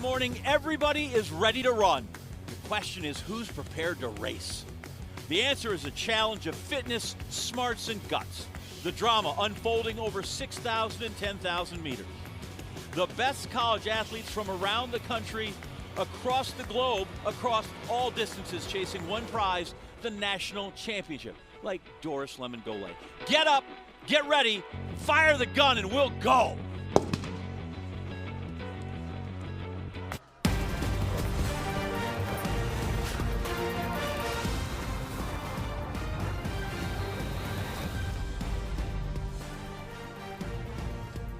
morning, everybody is ready to run. The question is, who's prepared to race? The answer is a challenge of fitness, smarts, and guts. The drama unfolding over 6,000 and 10,000 meters. The best college athletes from around the country, across the globe, across all distances, chasing one prize, the national championship, like Doris Lemon-Golay. Get up, get ready, fire the gun, and we'll go.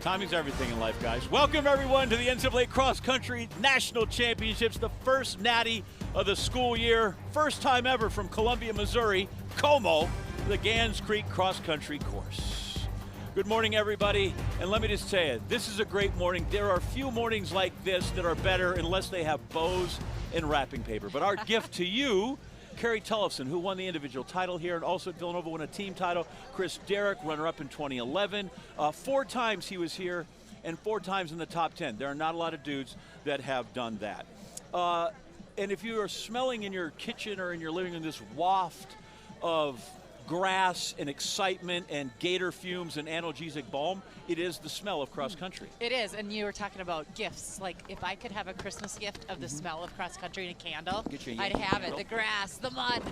Timing's everything in life, guys. Welcome, everyone, to the NCAA Cross Country National Championships, the first natty of the school year. First time ever from Columbia, Missouri, Como, the Gans Creek Cross Country course. Good morning, everybody. And let me just tell you, this is a great morning. There are few mornings like this that are better unless they have bows and wrapping paper. But our gift to you, Carrie Tullifson, who won the individual title here, and also at Villanova won a team title. Chris Derrick, runner-up in 2011. 4 times he was here, and 4 times in the top 10. There are not a lot of dudes that have done that. And if you are smelling in your kitchen or in your living room this waft of grass and excitement and gator fumes and analgesic balm, it is the smell of cross country. It is, and you were talking about gifts. Like, if I could have a Christmas gift of the smell of cross country and a candle, I'd have it. The grass, the mud,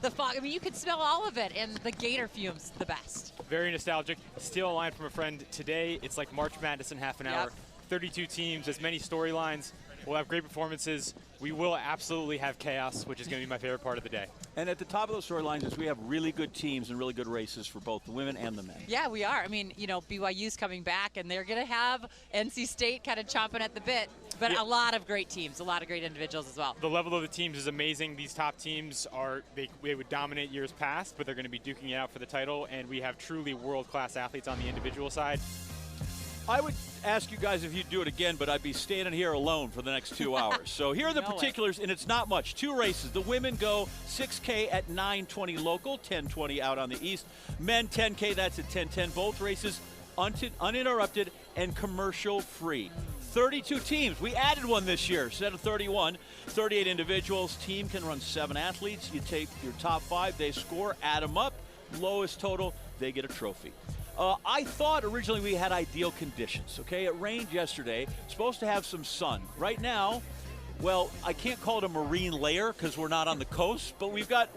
the fog. I mean, you could smell all of it, and the gator fumes, the best. Very nostalgic. Steal a line from a friend. Today, it's like March Madness in half an hour. 32 teams, as many storylines. We'll have great performances. We will absolutely have chaos, which is going to be my favorite part of the day. And at the top of those storylines is we have really good teams and really good races for both the women and the men. Yeah, we are. I mean, you know, BYU's coming back, and they're going to have NC State kind of chomping at the bit. But a lot of great teams, a lot of great individuals as well. The level of the teams is amazing. These top teams they would dominate years past, but they're going to be duking it out for the title, and we have truly world-class athletes on the individual side. I would ask you guys if you'd do it again, but I'd be standing here alone for the next 2 hours. So here are the particulars, and it's not much. 2 races. The women go 6K at 9:20 local, 10:20 out on the east. Men 10K, that's at 10:10. Both races uninterrupted and commercial-free. 32 teams. We added one this year instead of 31. 38 individuals. Team can run 7 athletes. You take your top 5, they score, add them up. Lowest total, they get a trophy. I thought originally we had ideal conditions, okay? It rained yesterday. Supposed to have some sun. Right now, well, I can't call it a marine layer because we're not on the coast, but we've got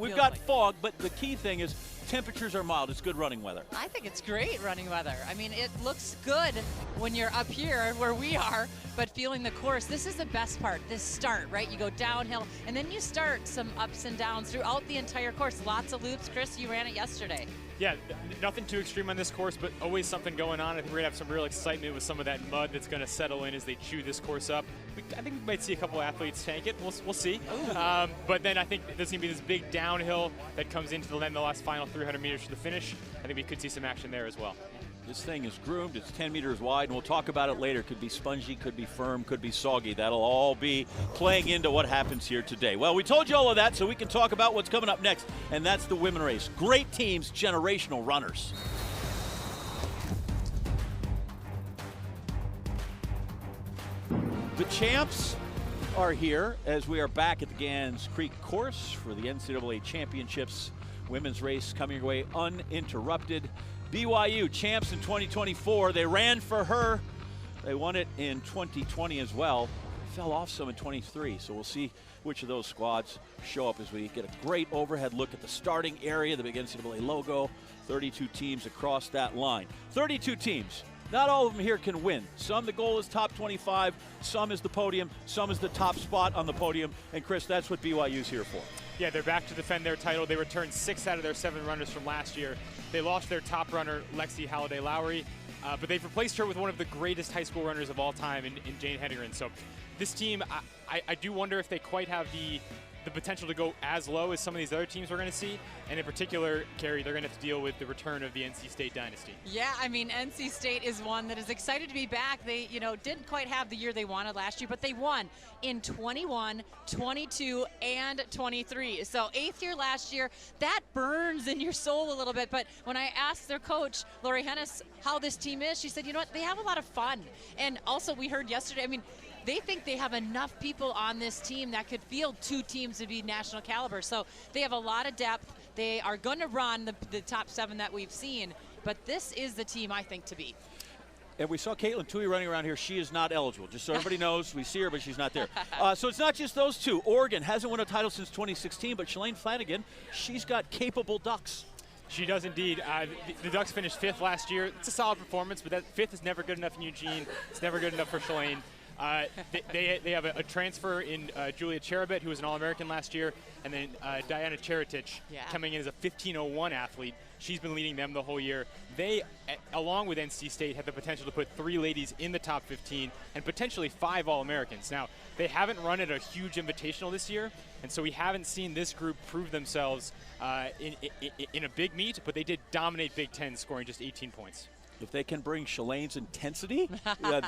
fog. But the key thing is temperatures are mild. It's good running weather. I think it's great running weather. I mean, it looks good when you're up here where we are, but feeling the course, this is the best part, this start, right? You go downhill, and then you start some ups and downs throughout the entire course. Lots of loops. Chris, you ran it yesterday. Yeah, nothing too extreme on this course, but always something going on. I think we're going to have some real excitement with some of that mud that's going to settle in as they chew this course up. I think we might see a couple of athletes tank it. We'll see. But then I think there's going to be this big downhill that comes into the last final 300 meters to the finish. I think we could see some action there as well. This thing is groomed. It's 10 meters wide, and we'll talk about it later. Could be spongy, could be firm, could be soggy. That'll all be playing into what happens here today. Well, we told you all of that so we can talk about what's coming up next, and that's the women race. Great teams, generational runners. The champs are here as we are back at the Gans Creek course for the NCAA Championships. Women's race coming your way uninterrupted. BYU champs in 2024. They ran for her. They won it in 2020 as well. Fell off some in 23, so we'll see which of those squads show up as we get a great overhead look at the starting area, the big NCAA logo. 32 teams across that line. 32 teams. Not all of them here can win. Some, the goal is top 25. Some is the podium. Some is the top spot on the podium. And, Chris, that's what BYU's here for. Yeah, they're back to defend their title. They returned 6 out of their 7 runners from last year. They lost their top runner, Lexi Halliday-Lowry, but they've replaced her with one of the greatest high school runners of all time in Jane Hedegren. So this team, I do wonder if they quite have the potential to go as low as some of these other teams we're going to see. And in particular, Carrie, they're going to have to deal with the return of the NC State dynasty. Yeah, I mean, NC State is one that is excited to be back. They, didn't quite have the year they wanted last year, but they won in 21, 22, and 23. So 8th year last year, that burns in your soul a little bit. But when I asked their coach, Lori Hennis, how this team is, she said, you know what, they have a lot of fun. And also we heard yesterday, I mean, they think they have enough people on this team that could field 2 teams to be national caliber. So they have a lot of depth. They are going to run the top 7 that we've seen, but this is the team I think to beat. And we saw Caitlin Tui running around here. She is not eligible. Just so everybody knows, we see her, but she's not there. So it's not just those 2. Oregon hasn't won a title since 2016, but Shalane Flanagan, she's got capable Ducks. She does indeed. The Ducks finished 5th last year. It's a solid performance, but that 5th is never good enough in Eugene. It's never good enough for Shalane. They have a transfer in Julia Cherubit, who was an All-American last year, and then Diana Cheritich coming in as a 15:01 athlete. She's been leading them the whole year. They, along with NC State, have the potential to put 3 ladies in the top 15 and potentially 5 All-Americans. Now, they haven't run at a huge invitational this year, and so we haven't seen this group prove themselves in a big meet, but they did dominate Big Ten, scoring just 18 points. If they can bring Shalane's intensity,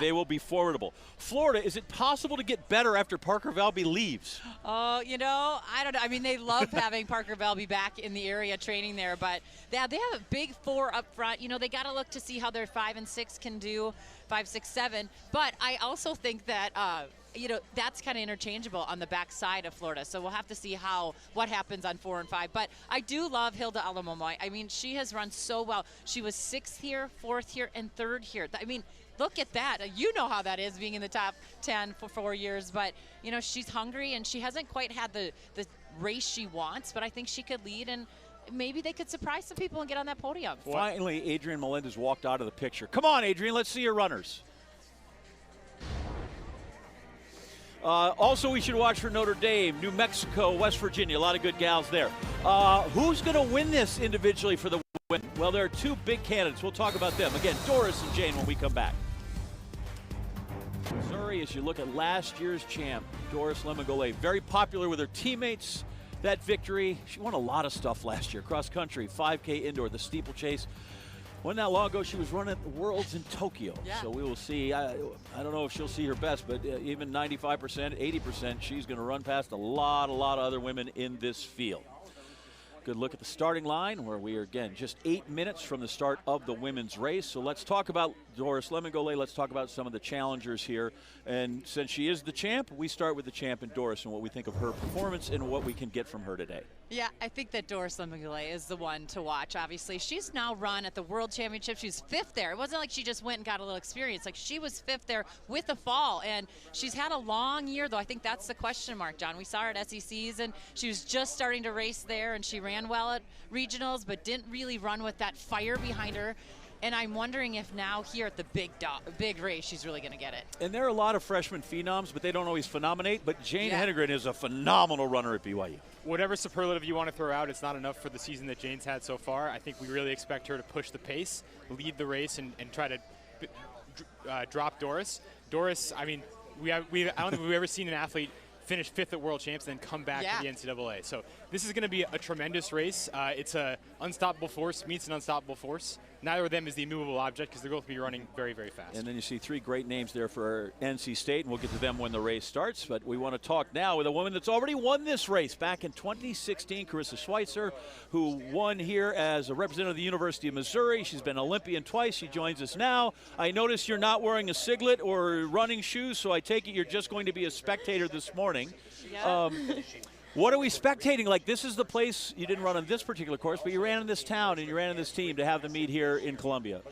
they will be formidable. Florida, is it possible to get better after Parker Valby leaves? Oh, you know, I don't know. I mean, they love having Parker Valby back in the area training there, but they have a big 4 up front. You know, they got to look to see how their 5 and 6 can do, 5, 6, 7. But I also think that you know, that's kind of interchangeable on the back side of Florida. So we'll have to see what happens on 4 and 5. But I do love Hilda Alamomoy. I mean, she has run so well. She was 6th here, 4th here, and 3rd here. I mean, look at that. You know how that is being in the top 10 for 4 years. But, you know, she's hungry, and she hasn't quite had the race she wants. But I think she could lead, and maybe they could surprise some people and get on that podium. Finally, Adrienne Melendez walked out of the picture. Come on, Adrienne, let's see your runners. Also, we should watch for Notre Dame, New Mexico, West Virginia. A lot of good gals there. Who's going to win this individually for the win? Well, there are 2 big candidates. We'll talk about them. Again, Doris and Jane when we come back. Missouri, as you look at last year's champ, Doris Lemon-Golay, very popular with her teammates. That victory, she won a lot of stuff last year. Cross country, 5K indoor, the steeplechase. Wasn't that long ago she was running the Worlds in Tokyo. Yeah. So we will see. I don't know if she'll see her best, but even 95%, 80%, she's going to run past a lot of other women in this field. Good look at the starting line, where we are, again, just 8 minutes from the start of the women's race. So let's talk about Doris Lemon-Golay. Let's talk about some of the challengers here. And since she is the champ, we start with the champ and Doris and what we think of her performance and what we can get from her today. Yeah, I think that Doris Lemon-Golay is the one to watch, obviously. She's now run at the World Championship. She's 5th there. It wasn't like she just went and got a little experience. Like, she was 5th there with a fall, and she's had a long year, though. I think that's the question mark, John. We saw her at SECs, and she was just starting to race there, and she ran well at regionals, but didn't really run with that fire behind her. And I'm wondering if now here at the big race, she's really going to get it. And there are a lot of freshman phenoms, but they don't always phenomenate. But Jane Henegren is a phenomenal runner at BYU. Whatever superlative you want to throw out, it's not enough for the season that Jane's had so far. I think we really expect her to push the pace, lead the race, and try to drop Doris. Doris, I mean, I don't think we've ever seen an athlete finish 5th at World Champs and then come back to the NCAA. So this is going to be a tremendous race. It's a unstoppable force meets an unstoppable force. Neither of them is the immovable object because they're both going to be running very, very fast. And then you see 3 great names there for NC State, and we'll get to them when the race starts. But we want to talk now with a woman that's already won this race back in 2016, Carissa Schweitzer, who won here as a representative of the University of Missouri. She's been Olympian twice. She joins us now. I notice you're not wearing a singlet or running shoes, so I take it you're just going to be a spectator this morning. Yeah. What are we spectating? Like, this is the place, you didn't run on this particular course, but you ran in this town and you ran in this team to have the meet here in Columbia.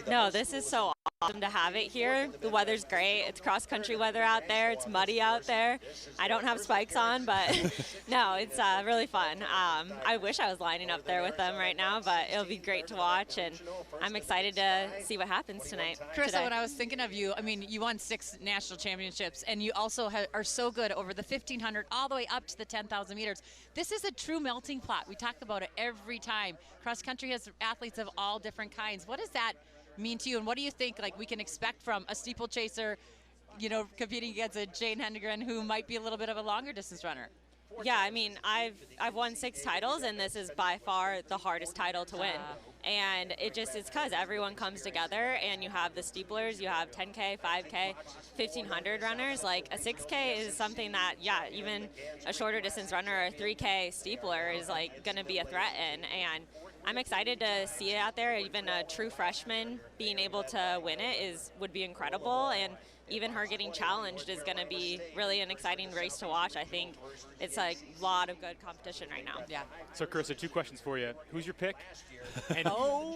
No, this is so awesome to have it here. The weather's great. It's cross-country weather out there. It's muddy out there. I don't have spikes on, but no, it's really fun. I wish I was lining up there with them right now, but it'll be great to watch, and I'm excited to see what happens tonight. Carissa, when I was thinking of you, I mean, you won 6 national championships, and you also are so good over the 1,500 all the way up to the 10,000 meters. This is a true melting pot. We talk about it every time. Cross country has athletes of all different kinds. What does that mean to you, and what do you think like we can expect from a steeplechaser, you know, competing against a Jane Henegren who might be a little bit of a longer distance runner? Yeah, I mean, I've won 6 titles, and this is by far the hardest title to win. And it's because everyone comes together, and you have the steeplers, you have 10K, 5K, 1,500 runners. Like, a 6K is something that, yeah, even a shorter distance runner or a 3K steepler is, like, going to be a threat in. And I'm excited to see it out there. Even a true freshman being able to win it would be incredible. And even her getting challenged is going to be really an exciting race to watch. I think it's a lot of good competition right now. Yeah. So, Carissa, 2 questions for you. Who's your pick? And,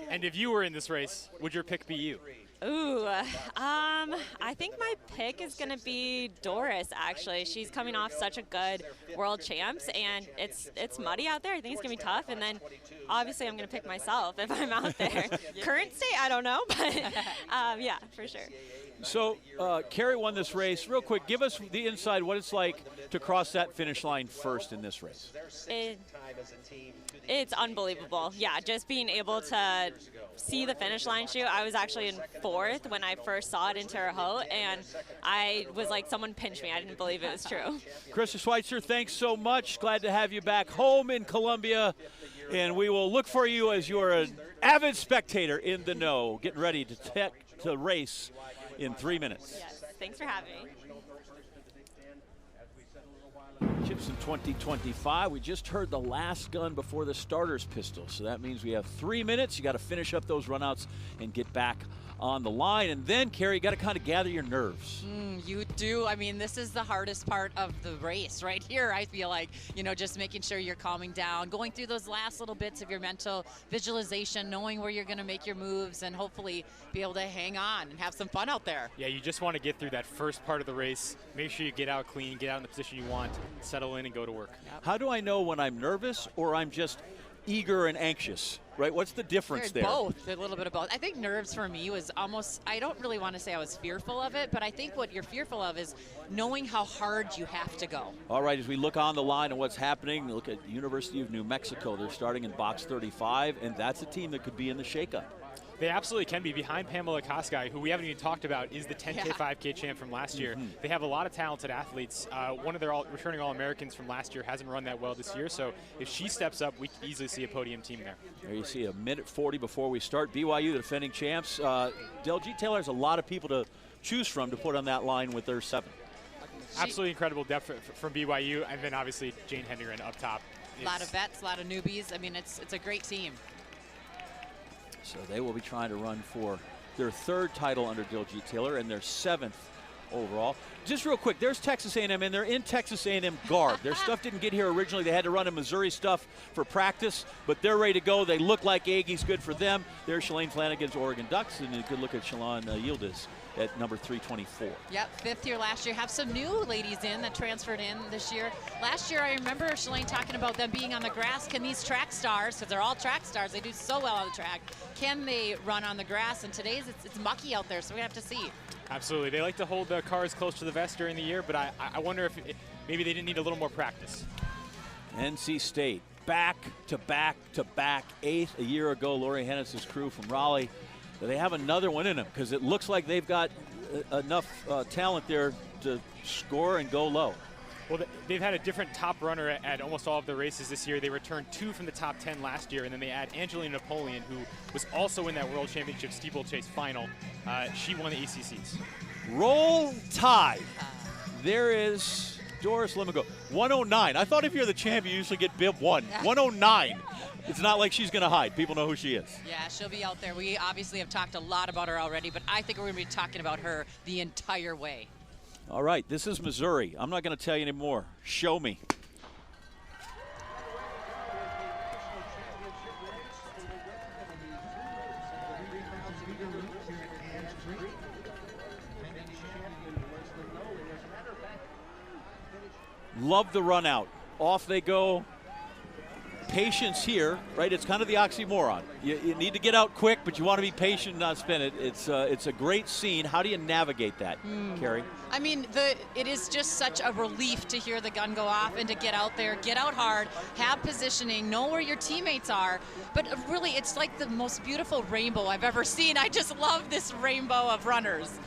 and if you were in this race, would your pick be you? Ooh, I think my pick is going to be Doris, actually. She's coming off such a good world champs, and it's muddy out there. I think it's going to be tough. And then, obviously, I'm going to pick myself if I'm out there. Current state, I don't know, but yeah, for sure. So, Carrie won this race. Real quick, give us the inside what it's like to cross that finish line first in this race. It's unbelievable. Yeah, just being able to see the finish line shoot. I was actually in 4th when I first saw it in Terre Haute, and I was like, someone pinched me. I didn't believe it was true. Carissa Schweitzer, thanks so much. Glad to have you back home in Columbia. And we will look for you as you're an avid spectator in the know, getting ready to race in 3 minutes. Yes, thanks for having me. Chips in 2025. We just heard the last gun before the starter's pistol. So that means we have 3 minutes. You got to finish up those runouts and get back on the line. And then, Carrie, you got to kind of gather your nerves. You do. I mean, this is the hardest part of the race right here, I feel like. You know, just making sure you're calming down, going through those last little bits of your mental visualization, knowing where you're going to make your moves, and hopefully be able to hang on and have some fun out there. Yeah, you just want to get through that first part of the race. Make sure you get out clean, get out in the position you want, settle in, and go to work. How do I know when I'm nervous or I'm just eager and anxious, right? What's the difference there? Both, a little bit of both. I think nerves for me was almost, I don't really want to say I was fearful of it, but I think what you're fearful of is knowing how hard you have to go. All right, as we look on the line and what's happening, look at University of New Mexico. They're starting in box 35, and that's a team that could be in the shakeup. They absolutely can be. Behind Pamela Koskai, who we haven't even talked about, is the 10K, 5K champ from last year. They have a lot of talented athletes. One of their returning All-Americans from last year hasn't run that well this year, so if she steps up, we can easily see a podium team there. There you see a minute 40 before we start. BYU, the defending champs. Del G. Taylor has a lot of people to choose from to put on that line with their 7. Absolutely incredible depth from BYU, and then obviously Jane Hendren up top. A lot of vets, a lot of newbies. I mean, it's a great team. So they will be trying to run for their 3rd title under Del G. Taylor and their 7th overall. Just real quick, there's Texas A&M, and they're in Texas A&M guard. Their stuff didn't get here originally. They had to run in Missouri stuff for practice, but they're ready to go. They look like Aggies, good for them. There's Shalane Flanagan's Oregon Ducks, and a good look at Shalon Yildiz at number 324. Yep, 5th year last year. Have some new ladies in that transferred in this year. Last year, I remember Shalane talking about them being on the grass. Can these track stars, because they're all track stars, they do so well on the track, can they run on the grass? And today's, it's mucky out there, so we have to see. Absolutely. They like to hold the cars close to the vest during the year, but I wonder if maybe they didn't need a little more practice. NC State, back to back to back, 8th a year ago. Lori Hennis' crew from Raleigh. They have another one in them because it looks like they've got enough talent there to score and go low. Well, they've had a different top runner at almost all of their races this year. They returned 2 from the top 10 last year, and then they add Angelina Napoleon, who was also in that World Championship steeplechase final. She won the ACCs. Roll Tide. There is Doris Limigo. 109. I thought if you're the champ, you usually get bib 1. 109. It's not like she's going to hide. People know who she is. Yeah, she'll be out there. We obviously have talked a lot about her already, but I think we're going to be talking about her the entire way. All right, this is Missouri. I'm not going to tell you anymore. Show me. Love the run out. Off they go. Patience here, right? It's kind of the oxymoron. You need to get out quick, but you want to be patient and not spin it. It's a great scene. How do you navigate that, Carrie? I mean, it is just such a relief to hear the gun go off and to get out there, get out hard, have positioning, know where your teammates are. But really, it's like the most beautiful rainbow I've ever seen. I just love this rainbow of runners.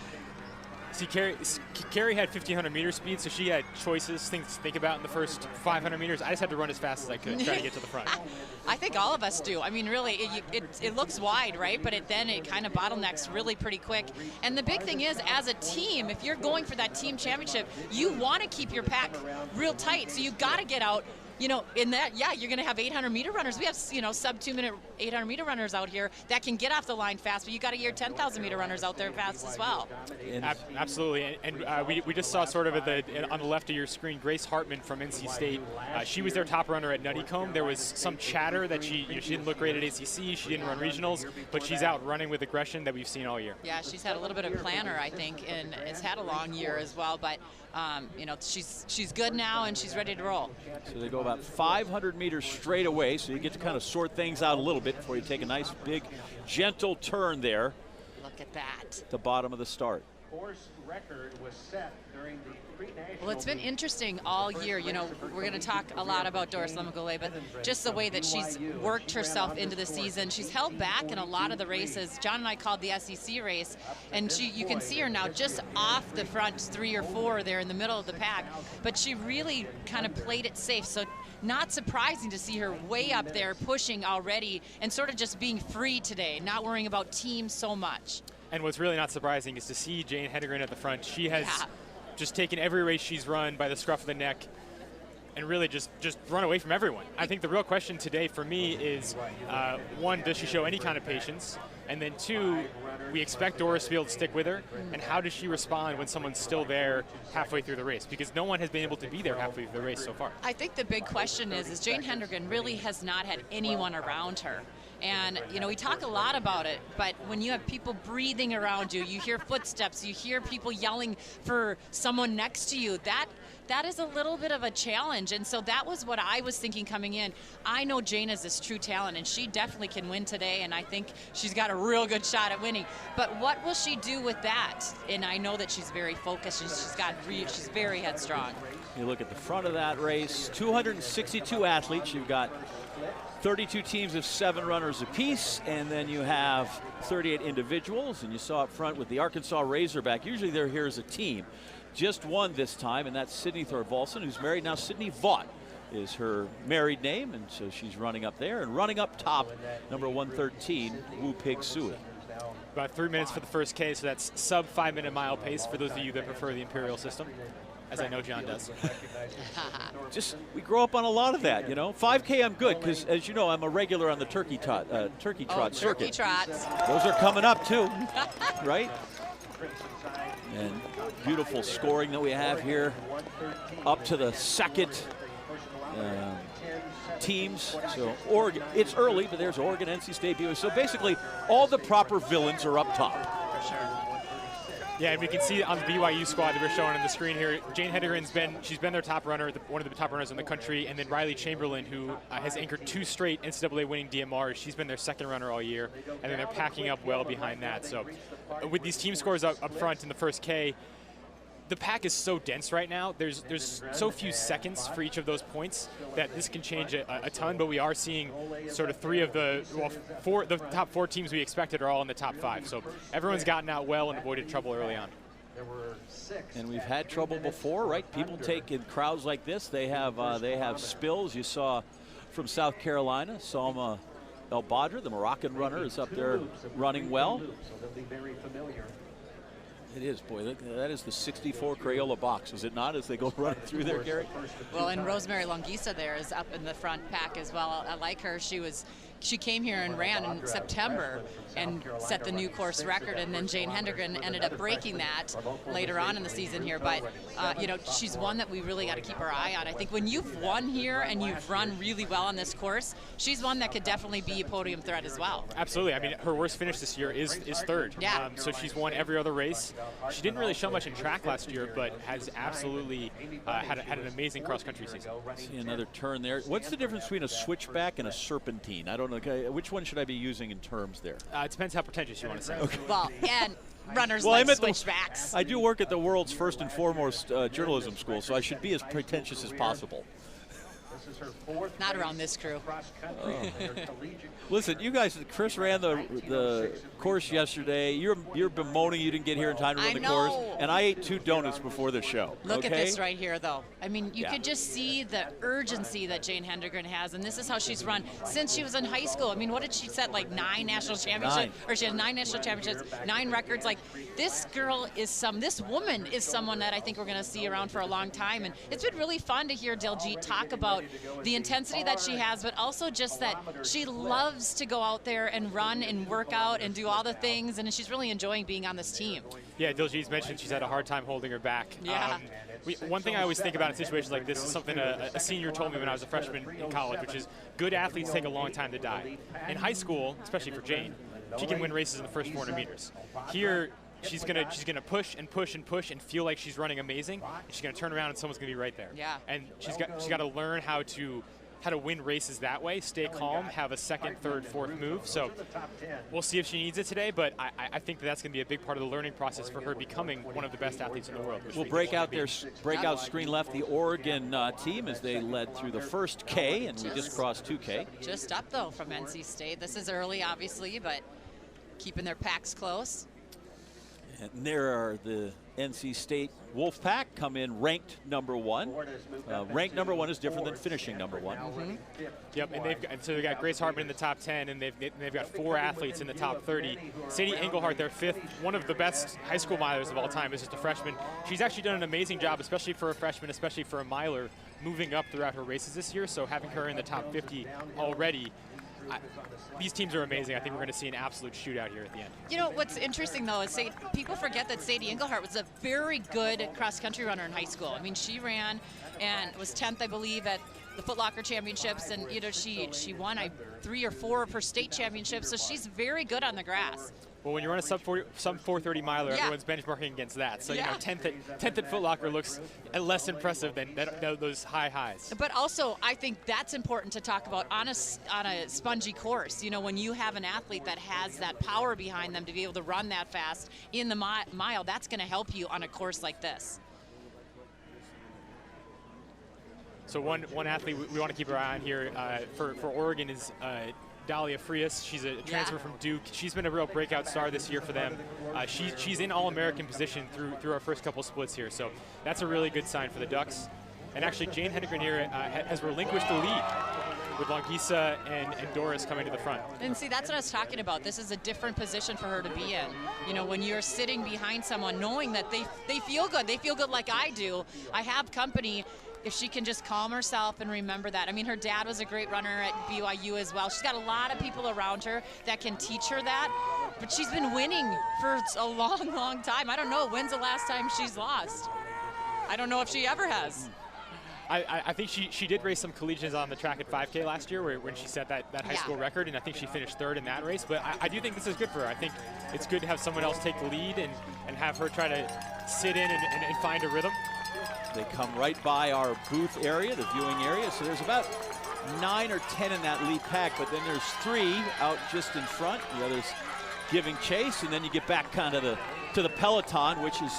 See, Carrie had 1,500 meter speed, so she had choices, things to think about in the first 500 meters. I just had to run as fast as I could, try to get to the front. I think all of us do. I mean, really, it looks wide, right? But then it kind of bottlenecks really pretty quick. And the big thing is, as a team, if you're going for that team championship, you want to keep your pack real tight. So you got to get out you know, in that, yeah, you're going to have 800-meter runners. We have, you know, sub-2-minute 800-meter runners out here that can get off the line fast, but you got to hear 10,000-meter runners out there fast as well. Absolutely, and we just saw sort of on the left of your screen, Grace Hartman from NC State. She was their top runner at Nuttycombe. There was some chatter that she didn't look great at ACC, she didn't run regionals, but she's out running with aggression that we've seen all year. Yeah, she's had a little bit of planner, I think, and has had a long year as well, but you know, she's good now and she's ready to roll. So they go about 500 meters straight away, so you get to kind of sort things out a little bit before you take a nice, big, gentle turn there. Look at that. At the bottom of the start. Course record was set during the pre-national. Well, it's been interesting all year. You know, we're going to talk a lot about Doris Lemagole, but just the way that she's worked herself into the season. She's held back in a lot of the races. John and I called the SEC race, and you can see her now just off the front 3 or 4 there in the middle of the pack, but she really kind of played it safe. So not surprising to see her way up there pushing already and sort of just being free today, not worrying about teams so much. And what's really not surprising is to see Jane Hedegren at the front. She has just taken every race she's run by the scruff of the neck and really just run away from everyone. I think the real question today for me is, one, does she show any kind of patience? And then 2, we expect Earlysville to stick with her, and how does she respond when someone's still there halfway through the race? Because no one has been able to be there halfway through the race so far. I think the big question is Jane Hedegren really has not had anyone around her. And, you know, we talk a lot about it, but when you have people breathing around you, you hear footsteps, you hear people yelling for someone next to you, that is a little bit of a challenge. And so that was what I was thinking coming in. I know Jane is this true talent, and she definitely can win today, and I think she's got a real good shot at winning. But what will she do with that? And I know that she's very focused, and she's very headstrong. You look at the front of that race, 262 athletes. You've got 32 teams of 7 runners apiece, and then you have 38 individuals, and you saw up front with the Arkansas Razorback. Usually they're here as a team. Just one this time, and that's Sydney Thorvaldsen, who's married now. Sydney Vaught is her married name, and so she's running up there. And running up top, number 113, Wu Pig Sui. About 3 minutes for the first K, so that's sub 5-minute mile pace for those of you that prefer the Imperial system, as I know John does. We grow up on a lot of that, you know. 5K I'm good, because as you know, I'm a regular on the turkey trot circuit. Turkey trots. Those are coming up too, right? And beautiful scoring that we have here up to the second teams. So Oregon, it's early, but there's Oregon, NC State, BYU. So basically all the proper villains are up top. For sure. Yeah, and we can see on the BYU squad that we're showing on the screen here, Jane Hedegren's been their top runner, one of the top runners in the country, and then Riley Chamberlain, who has anchored 2 straight NCAA winning DMRs. She's been their second runner all year, and then they're packing up well behind that. So with these team scores up front in the first K, the pack is so dense right now. There's so few seconds for each of those points that this can change a ton, but we are seeing sort of 3 of the top 4 teams we expected are all in the top 5. So everyone's gotten out well and avoided trouble early on. And we've had trouble before, right? People take in crowds like this, they have spills. You saw from South Carolina, Salma El Badr, the Moroccan runner, is up there running well. It is, boy, that is the 64 Crayola box, is it not, as they go running through there, Gary? Well, and Rosemary Longisa there is up in the front pack as well. I like her. She came here and ran in September and set the new course record, and then Jane Hedegren ended up breaking that later on in the season here. But, you know, she's one that we really got to keep our eye on. I think when you've won here and you've run really well on this course, she's one that could definitely be a podium threat as well. Absolutely. I mean, her worst finish this year is 3rd. Yeah. So she's won every other race. She didn't really show much in track last year, but has absolutely had an amazing cross-country season. See another turn there. What's the difference between a switchback and a serpentine? I don't know. Which one should I be using in terms there? It depends how pretentious you want to say. Okay. Well, and runners like switchbacks. I do work at the world's first and foremost journalism school, so I should be as pretentious as possible. Not around this crew. Listen, you guys, Chris ran the course yesterday. You're bemoaning you didn't get here in time to run the course. And I ate 2 donuts before the show. Look at this right here, though. I mean, you could just see the urgency that Jane Hedegren has, and this is how she's run since she was in high school. I mean, what did she set, like 9 national championships? Or she had 9 national championships, 9 records. Like, this woman is someone that I think we're going to see around for a long time. And it's been really fun to hear Deljeet talk about about the intensity that she has, but also just that she loves to go out there and run and work out and do all the things, and she's really enjoying being on this team. Yeah, Diljeet's mentioned she's had a hard time holding her back. Yeah. One thing I always think about in situations like this is something a senior told me when I was a freshman in college, which is good athletes take a long time to die. In high school, especially for Jane, she can win races in the first 400 meters. Here, she's gonna push and push and push and feel like she's running amazing, and she's gonna turn around and someone's gonna be right there. Yeah. And she's got to learn how to win races that way, stay calm, have a second, third, fourth move. So we'll see if she needs it today, but I think that's going to be a big part of the learning process for her becoming one of the best athletes in the world. We'll break out screen left, the Oregon team as they led through the first K, and we just crossed 2K. Just up, though, from NC State. This is early, obviously, but keeping their packs close. And there are the NC State Wolfpack come in ranked number 1. Ranked number 1 is different than finishing number 1. Mm-hmm. Yep, and they've got Grace Hartman in the top 10, and they've got 4 athletes in the top 30. Sadie Engelhardt, their 5th, one of the best high school milers of all time, is just a freshman. She's actually done an amazing job, especially for a freshman, especially for a miler, moving up throughout her races this year. So having her in the top 50 already. These teams are amazing. I think we're going to see an absolute shootout here at the end. You know, what's interesting, though, is people forget that Sadie Engelhardt was a very good cross-country runner in high school. I mean, she ran and was 10th, I believe, at the Foot Locker Championships, and, you know, she won 3 or 4 of her state championships, so she's very good on the grass. Well, when you run a sub 430 miler, everyone's benchmarking against that. So, you know, 10th at Foot Locker looks less impressive than those high highs. But also, I think that's important to talk about on a spongy course. You know, when you have an athlete that has that power behind them to be able to run that fast in the mile, that's going to help you on a course like this. So one athlete we want to keep our eye on here for Oregon is Dahlia Frias. She's a transfer from Duke. She's been a real breakout star this year for them. She's in All-American position through our first couple splits here, so that's a really good sign for the Ducks. And actually, Jane Hedegren here has relinquished the lead with Longisa and Doris coming to the front. And see, that's what I was talking about. This is a different position for her to be in. You know, when you're sitting behind someone, knowing that they feel good. They feel good like I do. I have company. If she can just calm herself and remember that. I mean, her dad was a great runner at BYU as well. She's got a lot of people around her that can teach her that, but she's been winning for a long, long time. I don't know, when's the last time she's lost? I don't know if she ever has. I think she did race some collegians on the track at 5K last year when she set that high school record, and I think she finished 3rd in that race. But I do think this is good for her. I think it's good to have someone else take the lead and have her try to sit in and find a rhythm. They come right by our booth area, the viewing area. So there's about 9 or 10 in that lead pack, but then there's 3 out just in front. The others giving chase, and then you get back kind of to the peloton, which is,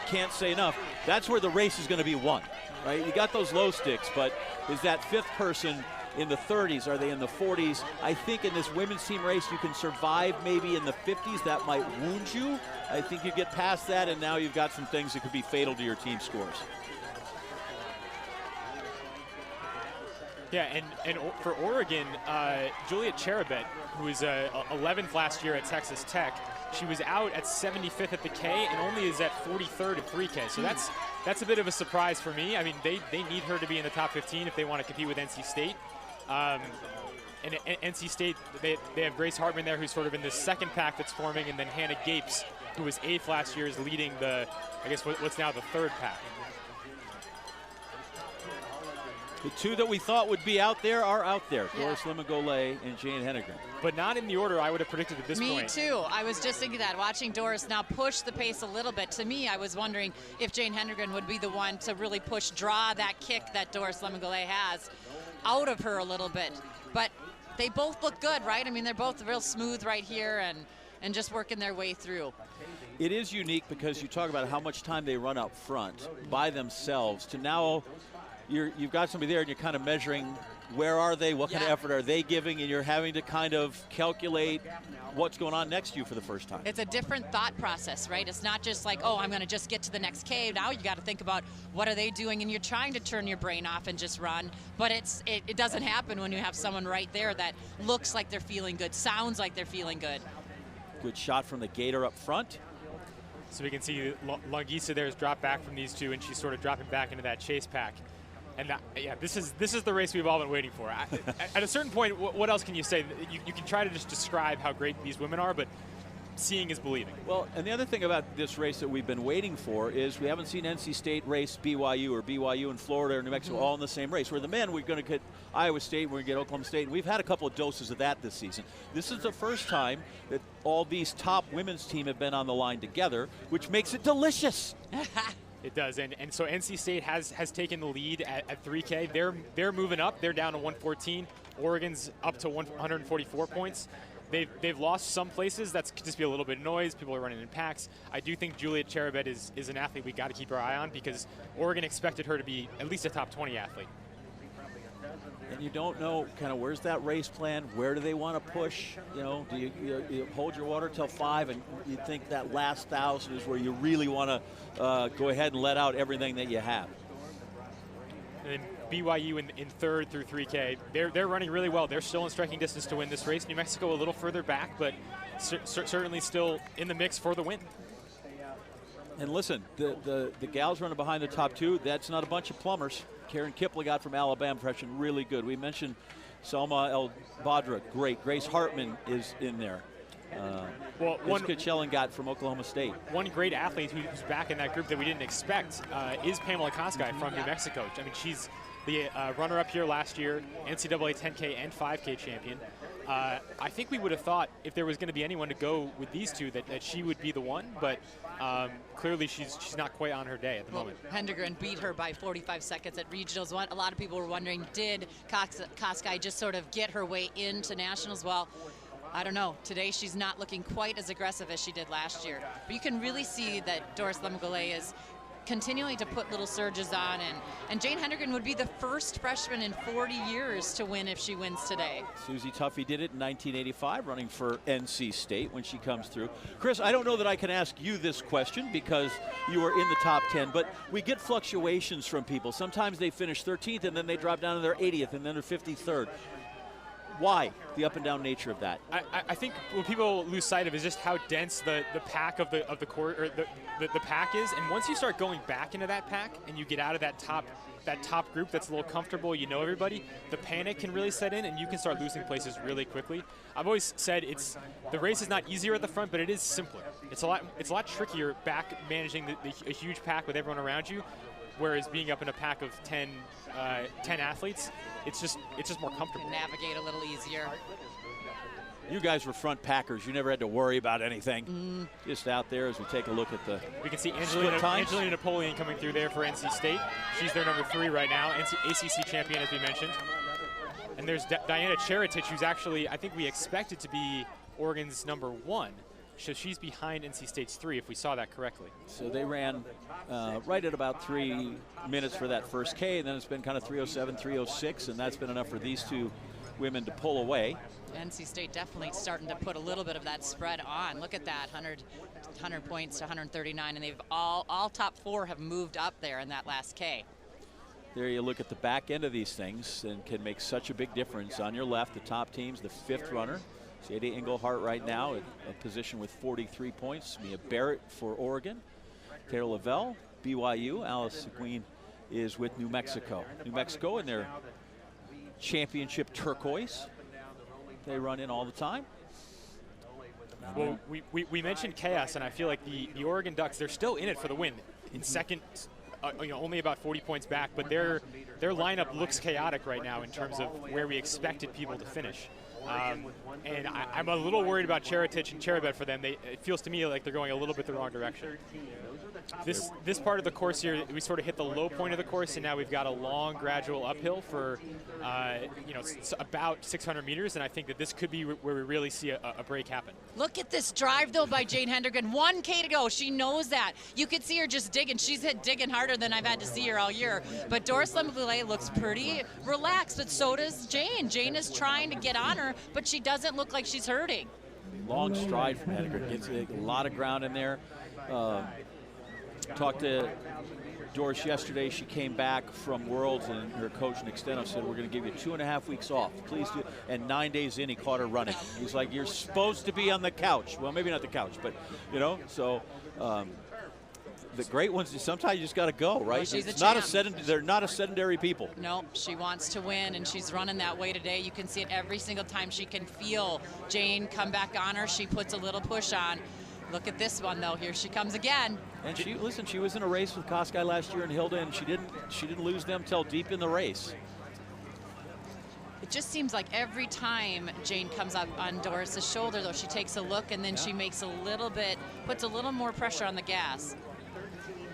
can't say enough, that's where the race is going to be won, right? You got those low sticks, but is that 5th person in the 30s? Are they in the 40s? I think in this women's team race, you can survive maybe in the 50s. That might wound you. I think you get past that, and now you've got some things that could be fatal to your team scores. Yeah, and for Oregon, Juliet Cherubet, who was 11th last year at Texas Tech, she was out at 75th at the K and only is at 43rd at 3K. So that's a bit of a surprise for me. I mean, they need her to be in the top 15 if they want to compete with NC State. And NC State, they have Grace Hartman there, who's sort of in the second pack that's forming, and then Hannah Gapes, who was 8th last year, is leading the, I guess, what's now the 3rd pack. The 2 that we thought would be out there are out there, Doris Limagole and Jane Hedegren. But not in the order I would have predicted at this point. Me too. I was just thinking that, watching Doris now push the pace a little bit. To me, I was wondering if Jane Hedegren would be the one to really draw that kick that Doris Limagole has out of her a little bit. But they both look good, right? I mean, they're both real smooth right here and just working their way through. It is unique because you talk about how much time they run up front by themselves to now you've got somebody there and you're kind of measuring where are they, what kind of effort are they giving, and you're having to kind of calculate what's going on next to you for the first time. It's a different thought process, right? It's not just like, oh, I'm going to just get to the next cave. Now you got to think about what are they doing, and you're trying to turn your brain off and just run. But it doesn't happen when you have someone right there that looks like they're feeling good, sounds like they're feeling good. Good shot from the gator up front. So we can see Longisa there is dropped back from these 2, and she's sort of dropping back into that chase pack. And yeah, this is the race we've all been waiting for. At a certain point, what else can you say? You can try to just describe how great these women are, but seeing is believing. Well, and the other thing about this race that we've been waiting for is we haven't seen NC State race BYU or BYU in Florida or New Mexico all in the same race. Where the men, we're going to get Iowa State, we're going to get Oklahoma State, and we've had a couple of doses of that this season. This is the first time that all these top women's team have been on the line together, which makes it delicious. It does, and so NC State has taken the lead at 3K. They're moving up. They're down to 114. Oregon's up to 144 points. They've lost some places. That's could just be a little bit of noise. People are running in packs. I do think Juliet Cherubet is an athlete we got to keep our eye on because Oregon expected her to be at least a top 20 athlete. And you don't know kind of where's that race plan, where do they want to push, you know, do you hold your water till 5 and you think that last 1,000 is where you really want to go ahead and let out everything that you have. And then BYU in 3rd through 3K, they're running really well. They're still in striking distance to win this race. New Mexico a little further back, but certainly still in the mix for the win. And listen, the gals running behind the top 2, that's not a bunch of plumbers. Karen Kipling got from Alabama, freshman, really good. We mentioned Selma El Badra, great. Grace Hartman is in there. One Kachellen got from Oklahoma State. One great athlete who's back in that group that we didn't expect is Pamela Koskai from New Mexico. I mean, she's the runner-up here last year, NCAA 10K and 5K champion. I think we would have thought if there was going to be anyone to go with these two that she would be the one, but clearly she's not quite on her day at the moment. Hendegren beat her by 45 seconds at regionals. A lot of people were wondering, did Koskai just sort of get her way into nationals? Well, I don't know. Today she's not looking quite as aggressive as she did last year. But you can really see that Doris Lemgole is continuing to put little surges on, and Jane Hendegren would be the first freshman in 40 years to win if she wins today. Susie Tuffy did it in 1985, running for NC State when she comes through. Chris, I don't know that I can ask you this question because you are in the top 10, but we get fluctuations from people. Sometimes they finish 13th and then they drop down to their 80th and then their 53rd. Why the up and down nature of that? I think what people lose sight of is just how dense the pack of the court or the pack is, and once you start going back into that pack and you get out of that top group that's a little comfortable, you know everybody, the panic can really set in and you can start losing places really quickly. I've always said the race is not easier at the front, but it is simpler. It's a lot trickier back managing a huge pack with everyone around you, whereas being up in a pack of 10 athletes, it's just more comfortable. Navigate a little easier. You guys were front packers. You never had to worry about anything. Just out there as we take a look at the We can see Angelina Napoleon coming through there for NC State. She's their number 3 right now, ACC champion as we mentioned. And there's Diana Cheritich, who's actually, I think we expected to be Oregon's number 1. So she's behind NC State's 3, if we saw that correctly. So they ran right at about 3 minutes for that first K, and then it's been kind of 3:07, 3:06, and that's been enough for these two women to pull away. NC State definitely starting to put a little bit of that spread on. Look at that, 100 points to 139, and they've all top 4 have moved up there in that last K. There you look at the back end of these things and can make such a big difference. On your left, the top teams, the 5th runner, Sadie Engelhart right now in a position with 43 points. Mia Barrett for Oregon. Taylor Lavelle, BYU. Alice Seguin is with New Mexico. New Mexico in their championship turquoise. They run in all the time. Well, we mentioned chaos, and I feel like the Oregon Ducks, they're still in it for the win. In second, only about 40 points back, but their lineup looks chaotic right now in terms of where we expected people to finish. And I'm a little worried about Cheritich and Cherubet for them. It feels to me like they're going a little bit the wrong direction. This part of the course here, we sort of hit the low point of the course, and now we've got a long, gradual uphill for about 600 meters, and I think that this could be where we really see a break happen. Look at this drive, though, by Jane Hendegren. 1K to go. She knows that. You could see her just digging. She's digging harder than I've had to see her all year. But Doris Lemgole looks pretty relaxed, but so does Jane. Jane is trying to get on her, but she doesn't look like she's hurting. Long stride from Hendegren. Gets a lot of ground in there. Talked to Doris yesterday. She came back from Worlds, and her coach Nick Steno said, we're going to give you 2.5 weeks off. Please do. And 9 days in, he caught her running. He's like, you're supposed to be on the couch. Well, maybe not the couch, but, so the great ones, sometimes you just got to go, right? Well, she's it's a not champ. they're not a sedentary people. Nope, she wants to win, and she's running that way today. You can see it every single time. She can feel Jane come back on her. She puts a little push on. Look at this one, though. Here she comes again. And she was in a race with Koskai last year and Hilda, and she didn't lose them till deep in the race. It just seems like every time Jane comes up on Doris's shoulder, though, she takes a look, and then she makes puts a little more pressure on the gas.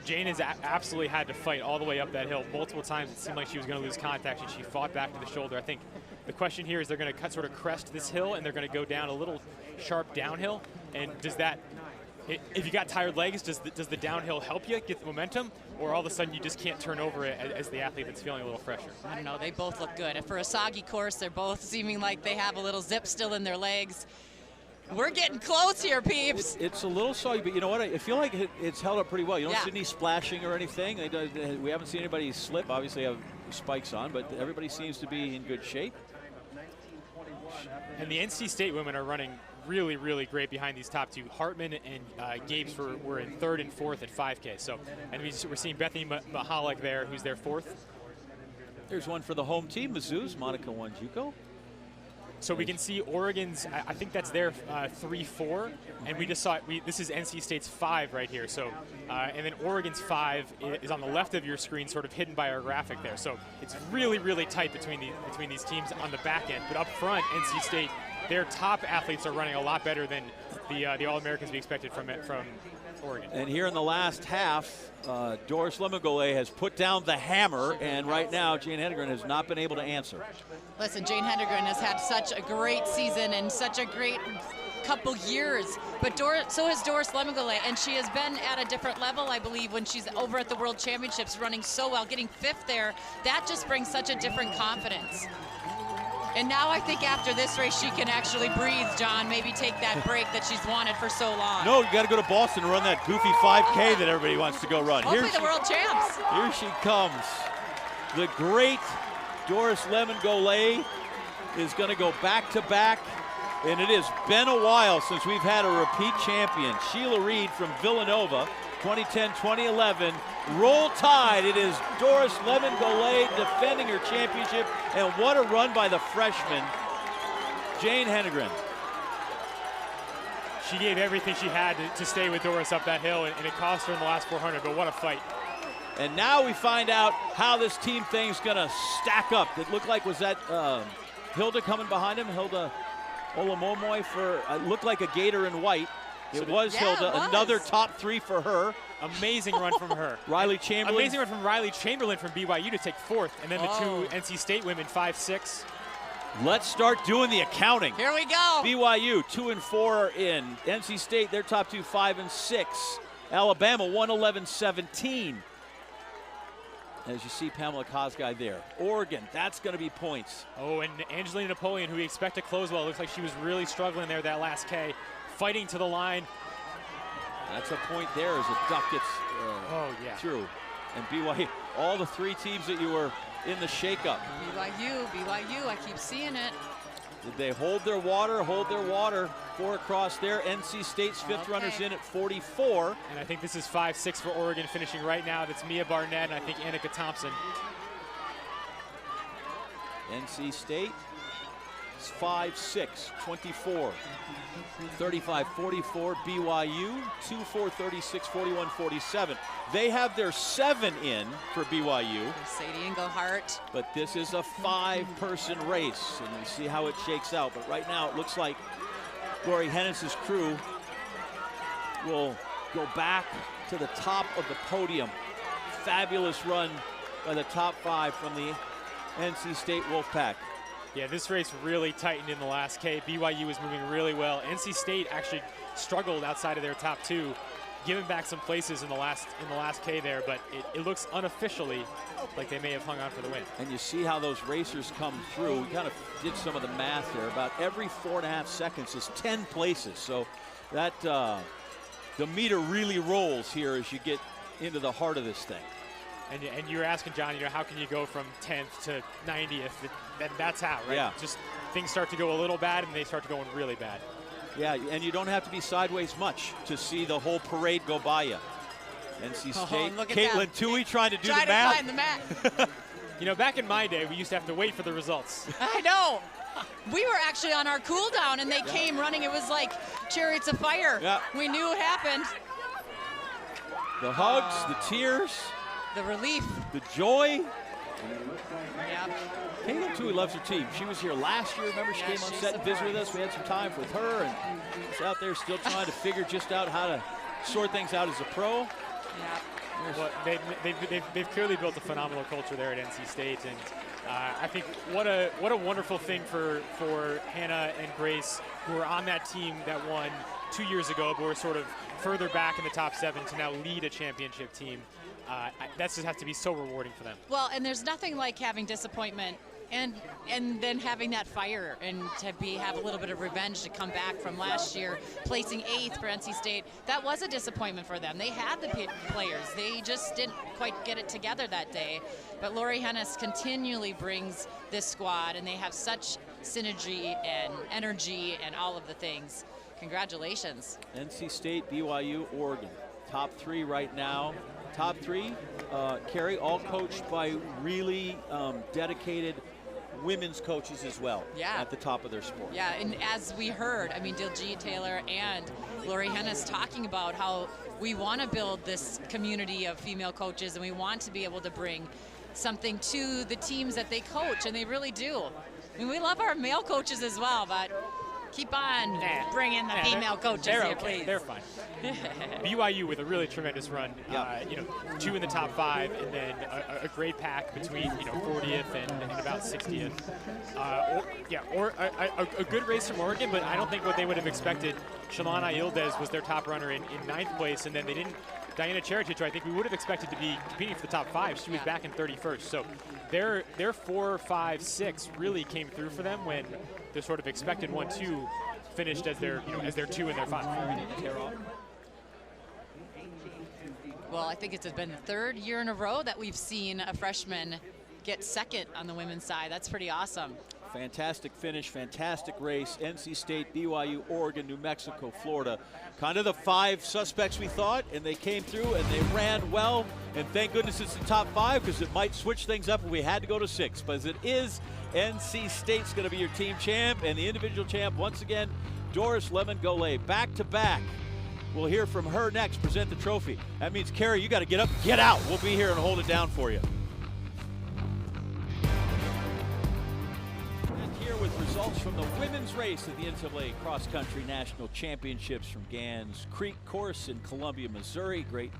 Jane has absolutely had to fight all the way up that hill multiple times. It seemed like she was going to lose contact, and she fought back to the shoulder. I think the question here is they're going to sort of crest this hill, and they're going to go down a little sharp downhill. And does that, if you got tired legs, does the downhill help you get the momentum, or all of a sudden you just can't turn over it as the athlete that's feeling a little fresher? I don't know. They both look good. For a soggy course, they're both seeming like they have a little zip still in their legs. We're getting close here, peeps. It's a little soggy, but you know what? I feel like it's held up pretty well. You don't see any splashing or anything. We haven't seen anybody slip. Obviously, have spikes on, but everybody seems to be in good shape. And the NC State women are running really, really great behind these top two. Hartman and Gabes were in 3rd and 4th at 5K. So, and we're seeing Bethany Mahalik there, who's their 4th. There's one for the home team, Mizzou's Monica Wanjuko. So we can see Oregon's, I think that's their 3-4, and we just saw this is NC State's 5 right here. So, and then Oregon's 5 is on the left of your screen, sort of hidden by our graphic there. So it's really, really tight between these teams on the back end. But up front, NC State, their top athletes are running a lot better than the All-Americans we expected from Oregon. And here in the last half, Doris Lemengole has put down the hammer, and right now Jane Hedegren has not been able to answer. Listen, Jane Hedegren has had such a great season and such a great couple years, but so has Doris Lemengole, and she has been at a different level, I believe, when she's over at the World Championships running so well, getting 5th there. That just brings such a different confidence. And now I think after this race, she can actually breathe, John, maybe take that break that she's wanted for so long. No, you got to go to Boston and run that goofy 5K that everybody wants to go run. Hopefully the world champs. Here she comes. The great Doris Lemengole is going to go back-to-back, and it has been a while since we've had a repeat champion. Sheila Reed from Villanova, 2010-2011. Roll Tide. It is Doris Lemengole defending her championship, and what a run by the freshman, Jane Hedegren. She gave everything she had to stay with Doris up that hill, and it cost her in the last 400, but what a fight. And now we find out how this team thing's gonna stack up. It looked like, was that Hilda coming behind him? Hilda Olamomoy for, looked like a gator in white. It was Hilda, another top 3 for her. Amazing run from her. Riley Chamberlain. Amazing run from Riley Chamberlain from BYU to take 4th, and then the two NC State women, 5-6. Let's start doing the accounting. Here we go. BYU 2 and 4 in. NC State, their top 2, 5 and 6. Alabama 111-17. As you see Pamela Kosgei there. Oregon, that's going to be points. Oh, and Angelina Napoleon, who we expect to close well. Looks like she was really struggling there that last K, fighting to the line. That's a point there as a duck gets through. And BYU, all the 3 teams that you were in the shakeup. BYU, I keep seeing it. Did they hold their water? 4 across there. NC State's 5th runners in at 44. And I think this is 5-6 for Oregon finishing right now. That's Mia Barnett and I think Annika Thompson. NC State is 5-6, 24. 35-44, BYU, 2-4, 36, 41, 47. They have their 7 in for BYU. Sadie Engelhart. But this is a 5-person race, and we see how it shakes out. But right now it looks like Lori Hennis's crew will go back to the top of the podium. Fabulous run by the top 5 from the NC State Wolfpack. Yeah, this race really tightened in the last K. BYU was moving really well. NC State actually struggled outside of their top 2, giving back some places in the last K there, but it looks unofficially like they may have hung on for the win. And you see how those racers come through. We kind of did some of the math here. About every 4.5 seconds is 10 places. So that the meter really rolls here as you get into the heart of this thing. And you're asking, John, how can you go from 10th to 90th? That's how, right? Yeah. Just things start to go a little bad, and they start to go really bad. Yeah, and you don't have to be sideways much to see the whole parade go by you. NC State. look at Caitlin that. Toohey trying to do Trying the math. to find the mat. You know, back in my day, we used to have to wait for the results. I know. We were actually on our cool down, and they came running. It was like chariots of fire. Yeah. We knew it happened. The hugs, the tears, The relief. the joy. Yep. Caitlin Toohey loves her team. She was here last year. Remember, she Yeah, came on she's set and a visited with part. us. We had some time with her, and she's out there still trying to figure just out how to sort things out as a pro. Yep. Well, they've clearly built a phenomenal culture there at NC State, and I think what a wonderful thing for Hannah and Grace, who were on that team that won 2 years ago, but were sort of further back in the top 7 to now lead a championship team. That just has to be so rewarding for them. Well, and there's nothing like having disappointment and then having that fire and to have a little bit of revenge to come back from last year, placing 8th for NC State. That was a disappointment for them. They had the players. They just didn't quite get it together that day. But Lori Hennis continually brings this squad, and they have such synergy and energy and all of the things. Congratulations. NC State, BYU, Oregon. Top 3 right now. Top 3, Carrie, all coached by really dedicated women's coaches as well. Yeah. At the top of their sport. Yeah, and as we heard, I mean, Diljeet Taylor and Lori Hennis talking about how we want to build this community of female coaches, and we want to be able to bring something to the teams that they coach, and they really do. I mean, we love our male coaches as well, but keep on bringing the female coaches they're here, okay. please. They're fine. BYU with a really tremendous run. You know, 2 in the top 5, and then a great pack between 40th and about 60th. Or a good race from Oregon, but I don't think what they would have expected. Shalana Yildiz was their top runner in 9th place, and then they didn't. Diana Cheritich, I think we would have expected to be competing for the top 5. She was back in 31st. So their 4, 5, 6 really came through for them when the sort of expected 1-2 finished as their 2 and their 5. Well, I think it's been the 3rd year in a row that we've seen a freshman get 2nd on the women's side. That's pretty awesome. Fantastic finish, fantastic race. NC State, BYU, Oregon, New Mexico, Florida. Kind of the 5 suspects we thought, and they came through and they ran well. And thank goodness it's the top 5, because it might switch things up if we had to go to 6. But as it is, NC State's going to be your team champ, and the individual champ, once again, Doris Lemon-Golay, back-to-back. We'll hear from her next, present the trophy. That means, Carrie, you got to get up, get out. We'll be here and hold it down for you. Here with results from the women's race at the NCAA Cross Country National Championships from Gans Creek Course in Columbia, Missouri. Great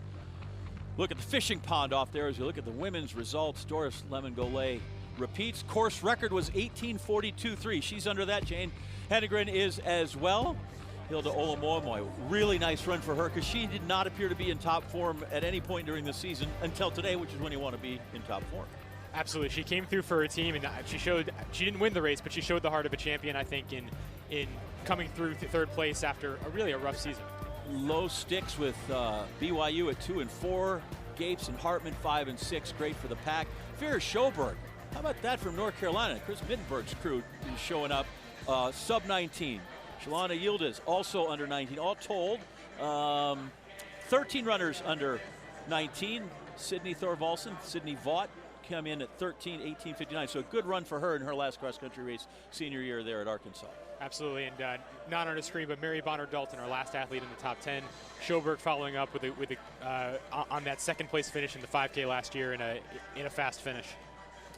look at the fishing pond off there as we look at the women's results. Doris Lemon-Golay repeats. Course record was 18:42.3. She's under that. Jane Henegren is as well. Hilda Olamomoy, really nice run for her, because she did not appear to be in top form at any point during the season until today, which is when you want to be in top form. Absolutely, she came through for her team, and she didn't win the race, but she showed the heart of a champion, I think, in coming through 3rd place after a rough season. Low sticks with BYU at 2 and 4, Gapes and Hartman 5 and 6. Great for the pack. Vera Schoberg, how about that from North Carolina? Chris Mittenberg's crew is showing up. Sub 19. Shalana Yildiz also under 19. All told, 13 runners under 19. Sydney Thorvaldsen, Sydney Vaught come in at 13:18:59. So a good run for her in her last cross-country race, senior year there at Arkansas. Absolutely, and not on the screen, but Mary Bonner Dalton, our last athlete in the top 10. Schoberg following up on that 2nd place finish in the 5K last year in a fast finish.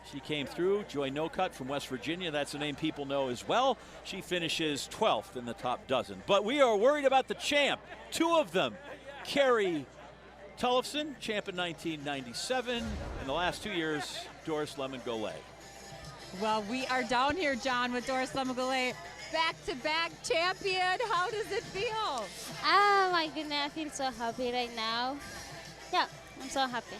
She came through. Joy Nocutt from West Virginia. That's a name people know as well. She finishes 12th in the top dozen. But we are worried about the champ. 2 of them. Carrie Tullefson, champ in 1997. In the last 2 years, Doris Lemon-Golay. Well, we are down here, John, with Doris Lemon-Golay, back-to-back champion. How does it feel? Oh my goodness, I feel so happy right now. Yeah, I'm so happy.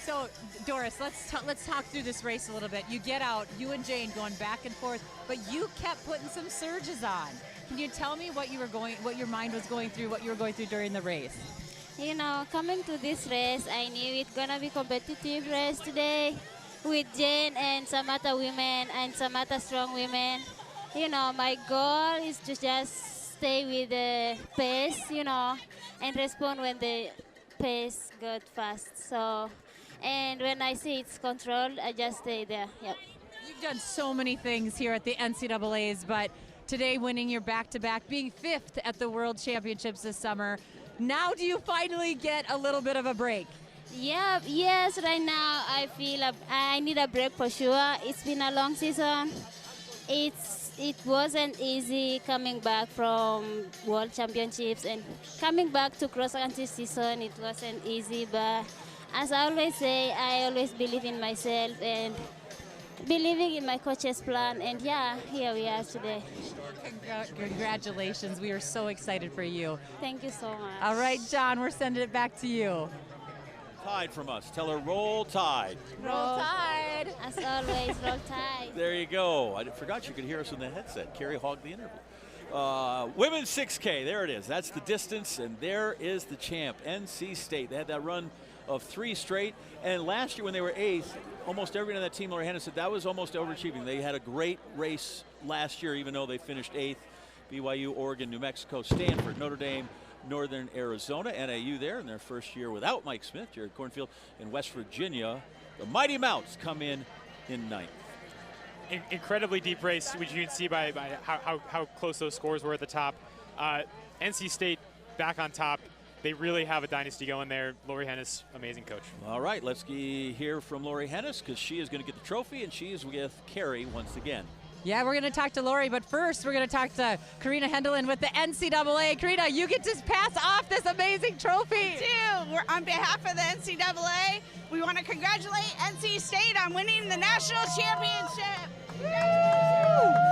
So, Doris, let's talk through this race a little bit. You get out, you and Jane going back and forth, but you kept putting some surges on. Can you tell me what your mind was going through, what you were going through during the race? You know, coming to this race, I knew it's gonna be competitive race today with Jane and Samata women and Samata strong women. You know, my goal is to just stay with the pace, you know, and respond when the pace good fast. So, and when I see it's controlled, I just stay there. Yep. You've done so many things here at the NCAAs, but today winning your back-to-back, being 5th at the World Championships this summer. Now do you finally get a little bit of a break? Yep. Yes. Right now I feel I need a break for sure. It's been a long season. It wasn't easy coming back from World Championships and coming back to cross-country season. It wasn't easy, but as I always say, I always believe in myself and believing in my coach's plan. And yeah, here we are today. Congratulations. We are so excited for you. Thank you so much. All right, John, we're sending it back to you. Tide from us. Tell her roll Tide. Roll Tide. As always, roll Tide. There you go. I forgot you could hear us in the headset. Carrie hogged the interview. Women's 6K, there it is. That's the distance, and there is the champ, NC State. They had that run of 3 straight, and last year when they were 8th, almost everyone on that team, Lori Hanna said that was almost overachieving. They had a great race last year, even though they finished 8th. BYU, Oregon, New Mexico, Stanford, Notre Dame, Northern Arizona, NAU there in their first year without Mike Smith, Jared Cornfield, in West Virginia. The Mighty Mounts come in 9th. Incredibly deep race, which you can see by how close those scores were at the top. NC State back on top. They really have a dynasty going there. Lori Hennis, amazing coach. All right, let's hear from Lori Hennis because she is going to get the trophy, and she is with Carrie once again. Yeah, we're going to talk to Lori, but first we're going to talk to Karina Hendelin with the NCAA. Karina, you get to pass off this amazing trophy. We're on behalf of the NCAA, we want to congratulate NC State on winning the national championship. Woo!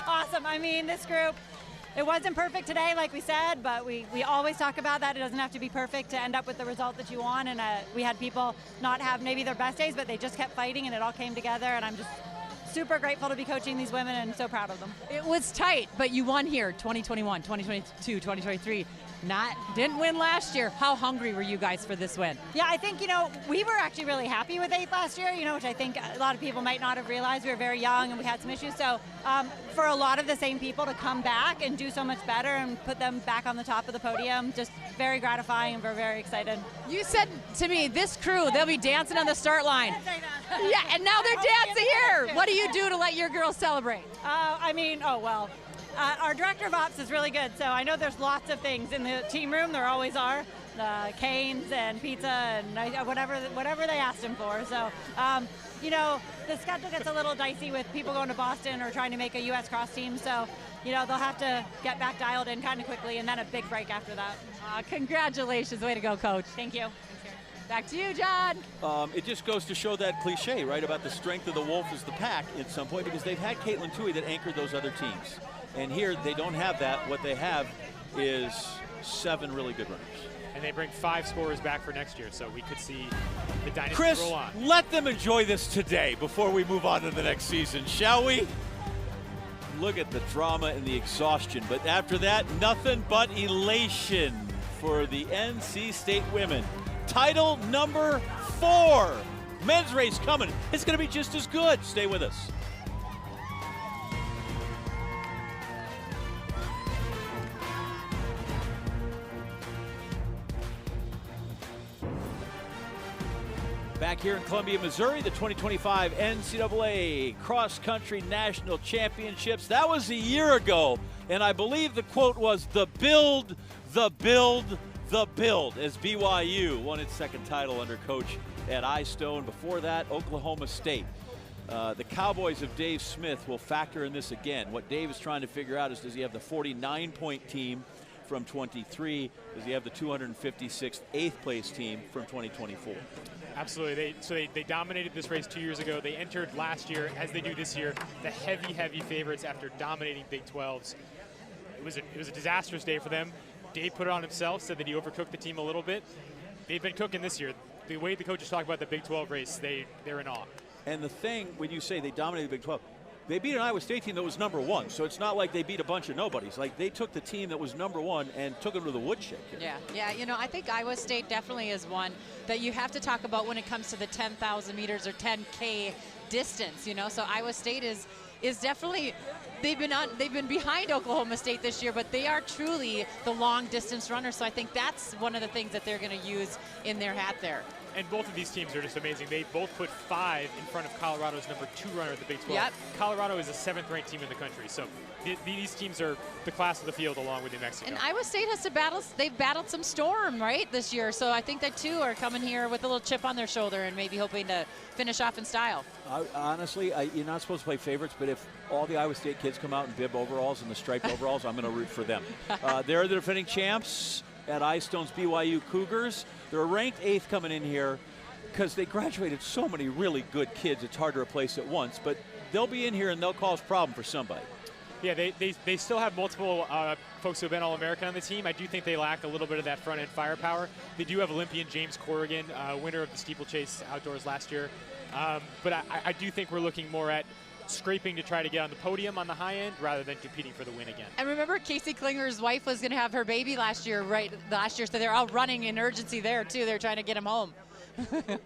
Awesome. I mean, this group, it wasn't perfect today, like we said, but we always talk about that. It doesn't have to be perfect to end up with the result that you want. And we had people not have maybe their best days, but they just kept fighting, and it all came together. And I'm just super grateful to be coaching these women and so proud of them. It was tight, but you won here 2021, 2022, 2023. Didn't win last year. How hungry were you guys for this win? Yeah, I think, we were actually really happy with 8th last year, which I think a lot of people might not have realized. We were very young and we had some issues. So for a lot of the same people to come back and do so much better and put them back on the top of the podium, just very gratifying, and we're very excited. You said to me, this crew, they'll be dancing on the start line. Yeah, and now they're dancing here. What do you do to let your girls celebrate? Our director of ops is really good, so I know there's lots of things in the team room. There always are, canes and pizza and whatever they asked him for. So, the schedule gets a little dicey with people going to Boston or trying to make a U.S. cross team. So, they'll have to get back dialed in kind of quickly, and then a big break after that. Congratulations. Way to go, Coach. Thank you. Back to you, John. It just goes to show that cliche, right, about the strength of the wolf is the pack at some point, because they've had Caitlin Toohey that anchored those other teams. And here they don't have that. What they have is 7 really good runners. And they bring 5 scorers back for next year, so we could see the dynasty Chris, roll on. Let them enjoy this today before we move on to the next season, shall we? Look at the drama and the exhaustion, but after that, nothing but elation for the NC State women. Title number 4. Men's race coming. It's going to be just as good. Stay with us. Back here in Columbia, Missouri, the 2025 NCAA Cross Country National Championships. That was a year ago, and I believe the quote was the build, the build, the build, as BYU won its 2nd title under coach Ed Eyestone. Before that, Oklahoma State. The Cowboys of Dave Smith will factor in this again. What Dave is trying to figure out is, does he have the 49-point team from 23? Does he have the 256th 8th place team from 2024? Absolutely. They dominated this race 2 years ago. They entered last year, as they do this year, the heavy favorites after dominating Big 12s. It was a disastrous day for them. Dave put it on himself, said that he overcooked the team a little bit. They've been cooking this year. The way the coaches talk about the Big 12 race, they're in awe. And the thing, when you say they dominated the Big 12, They beat an Iowa State team that was #1, so it's not like they beat a bunch of nobodies. Like, they took the team that was #1 and took them to the woodshed. Yeah, you know, I think Iowa State definitely is one that you have to talk about when it comes to the 10,000 meters or 10K distance, you know. So Iowa State is definitely, they've been behind Oklahoma State this year, but they are truly the long distance runners. So I think that's one of the things that they're going to use in their hat there. And both of these teams are just amazing. They both put 5 in front of Colorado's #2 runner at the Big 12. Yep. Colorado is the 7th-ranked team in the country. So these teams are the class of the field along with New Mexico. And Iowa State has to battle, they've battled some storm, right, this year. So I think that, too, are coming here with a little chip on their shoulder and maybe hoping to finish off in style. Honestly, you're not supposed to play favorites, but if all the Iowa State kids come out in bib overalls and the striped overalls, I'm going to root for them. They're the defending champs at iStone's BYU Cougars. They're ranked 8th coming in here, because they graduated so many really good kids, it's hard to replace at once, but they'll be in here and they'll cause problem for somebody. Yeah, they still have multiple folks who have been All-American on the team. I do think they lack a little bit of that front-end firepower. They do have Olympian James Corrigan, winner of the steeplechase outdoors last year. But I do think we're looking more at scraping to try to get on the podium on the high end rather than competing for the win again. And remember, Casey Klinger's wife was going to have her baby last year, so they're all running in urgency there, too. They're trying to get him home.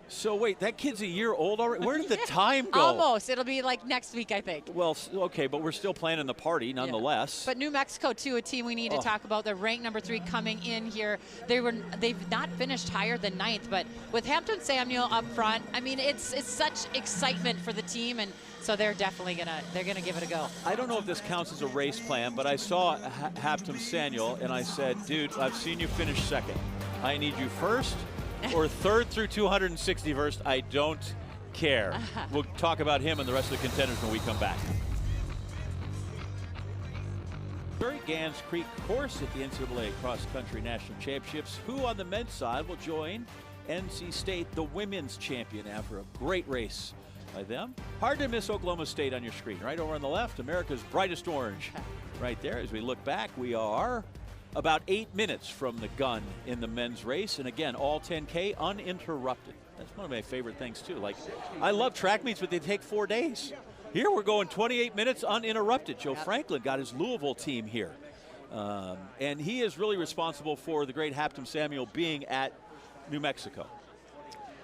So wait, that kid's a year old already? Where did the time go? Almost. It'll be like next week, I think. Well, okay, but we're still planning the party nonetheless. Yeah. But New Mexico, too, a team we need to talk about. They're ranked #3 coming in here. They've not finished higher than 9th, but with Hampton Samuel up front, I mean, it's such excitement for the team, and so they're definitely gonna give it a go. I don't know if this counts as a race plan, but I saw Hampton Samuel and I said, dude, I've seen you finish 2nd. I need you 1st or 3rd through 261st. I don't care. We'll talk about him and the rest of the contenders when we come back. Gans Creek course at the NCAA Cross Country National Championships. Who on the men's side will join NC State, the women's champion, after a great race by them? Hard to miss Oklahoma State on your screen. Right over on the left, America's brightest orange. Right there, as we look back, we are about 8 minutes from the gun in the men's race. And again, all 10K uninterrupted. That's one of my favorite things too. Like, I love track meets, but they take 4 days. Here we're going 28 minutes uninterrupted. Joe Franklin got his Louisville team here. And he is really responsible for the great Hampton Samuel being at New Mexico.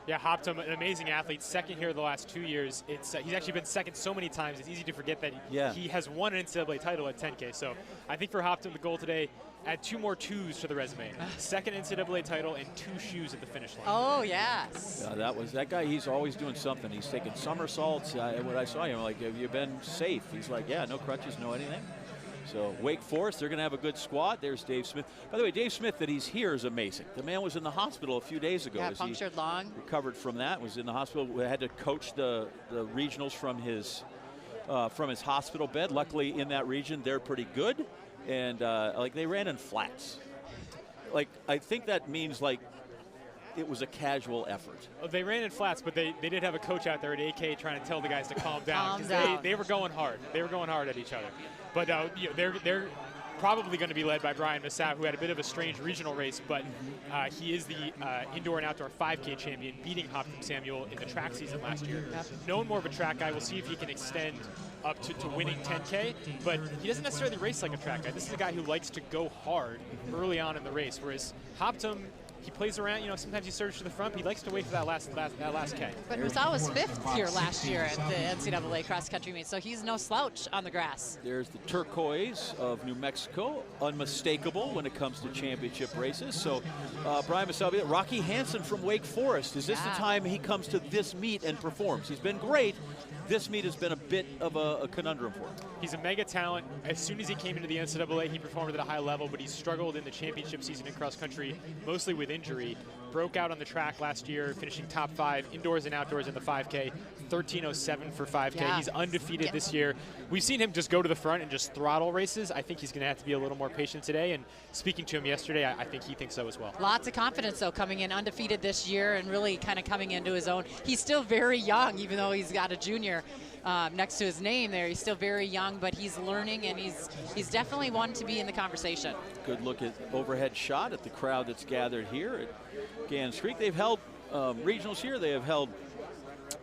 Yeah, Hoptum, an amazing athlete, 2nd here the last 2 years. He's actually been 2nd so many times, it's easy to forget that he has won an NCAA title at 10K. So I think for Hoptum, the goal today, add 2 more 2s to the resume. 2nd NCAA title and 2 shoes at the finish line. Oh, yes. That guy, he's always doing something. He's taking somersaults. When I saw him, like, have you been safe? He's like, yeah, no crutches, no anything. So Wake Forest, they're going to have a good squad. There's Dave Smith. By the way, Dave Smith, that he's here is amazing. The man was in the hospital a few days ago. Yeah, punctured lung. Recovered from that, was in the hospital. We had to coach the regionals from his hospital bed. Luckily, in that region, they're pretty good. And, like, they ran in flats. Like, I think that means, like, it was a casual effort. Well, they ran in flats, but they did have a coach out there at AK trying to tell the guys to calm down. Because they were going hard. They were going hard at each other. But they're probably going to be led by Brian Massav, who had a bit of a strange regional race, but he is the indoor and outdoor 5K champion, beating Hopkins Samuel in the track season last year. Known more of a track guy. We'll see if he can extend up to winning 10K, but he doesn't necessarily race like a track guy. This is a guy who likes to go hard early on in the race, whereas Hoptum, he plays around, sometimes he surges to the front, but he likes to wait for that last K. But Massav was 5th here last year at the NCAA cross country meet, so he's no slouch on the grass. There's the turquoise of New Mexico, unmistakable when it comes to championship races. So Brian Massav, Rocky Hansen from Wake Forest. Is this the time he comes to this meet and performs? He's been great. This meet has been a bit of a conundrum for him. He's a mega talent. As soon as he came into the NCAA, he performed at a high level, but he struggled in the championship season in cross country, mostly with injury. Broke out on the track last year, finishing top 5 indoors and outdoors in the 5K, 13:07 for 5K. Yeah. He's undefeated this year. We've seen him just go to the front and just throttle races. I think he's going to have to be a little more patient today, and speaking to him yesterday, I think he thinks so as well. Lots of confidence, though, coming in undefeated this year and really kind of coming into his own. He's still very young, even though he's got a junior next to his name there. He's still very young, but he's learning, and he's definitely one to be in the conversation. Good look at overhead shot at the crowd that's gathered here at Gans Creek. They've held regionals here. They have held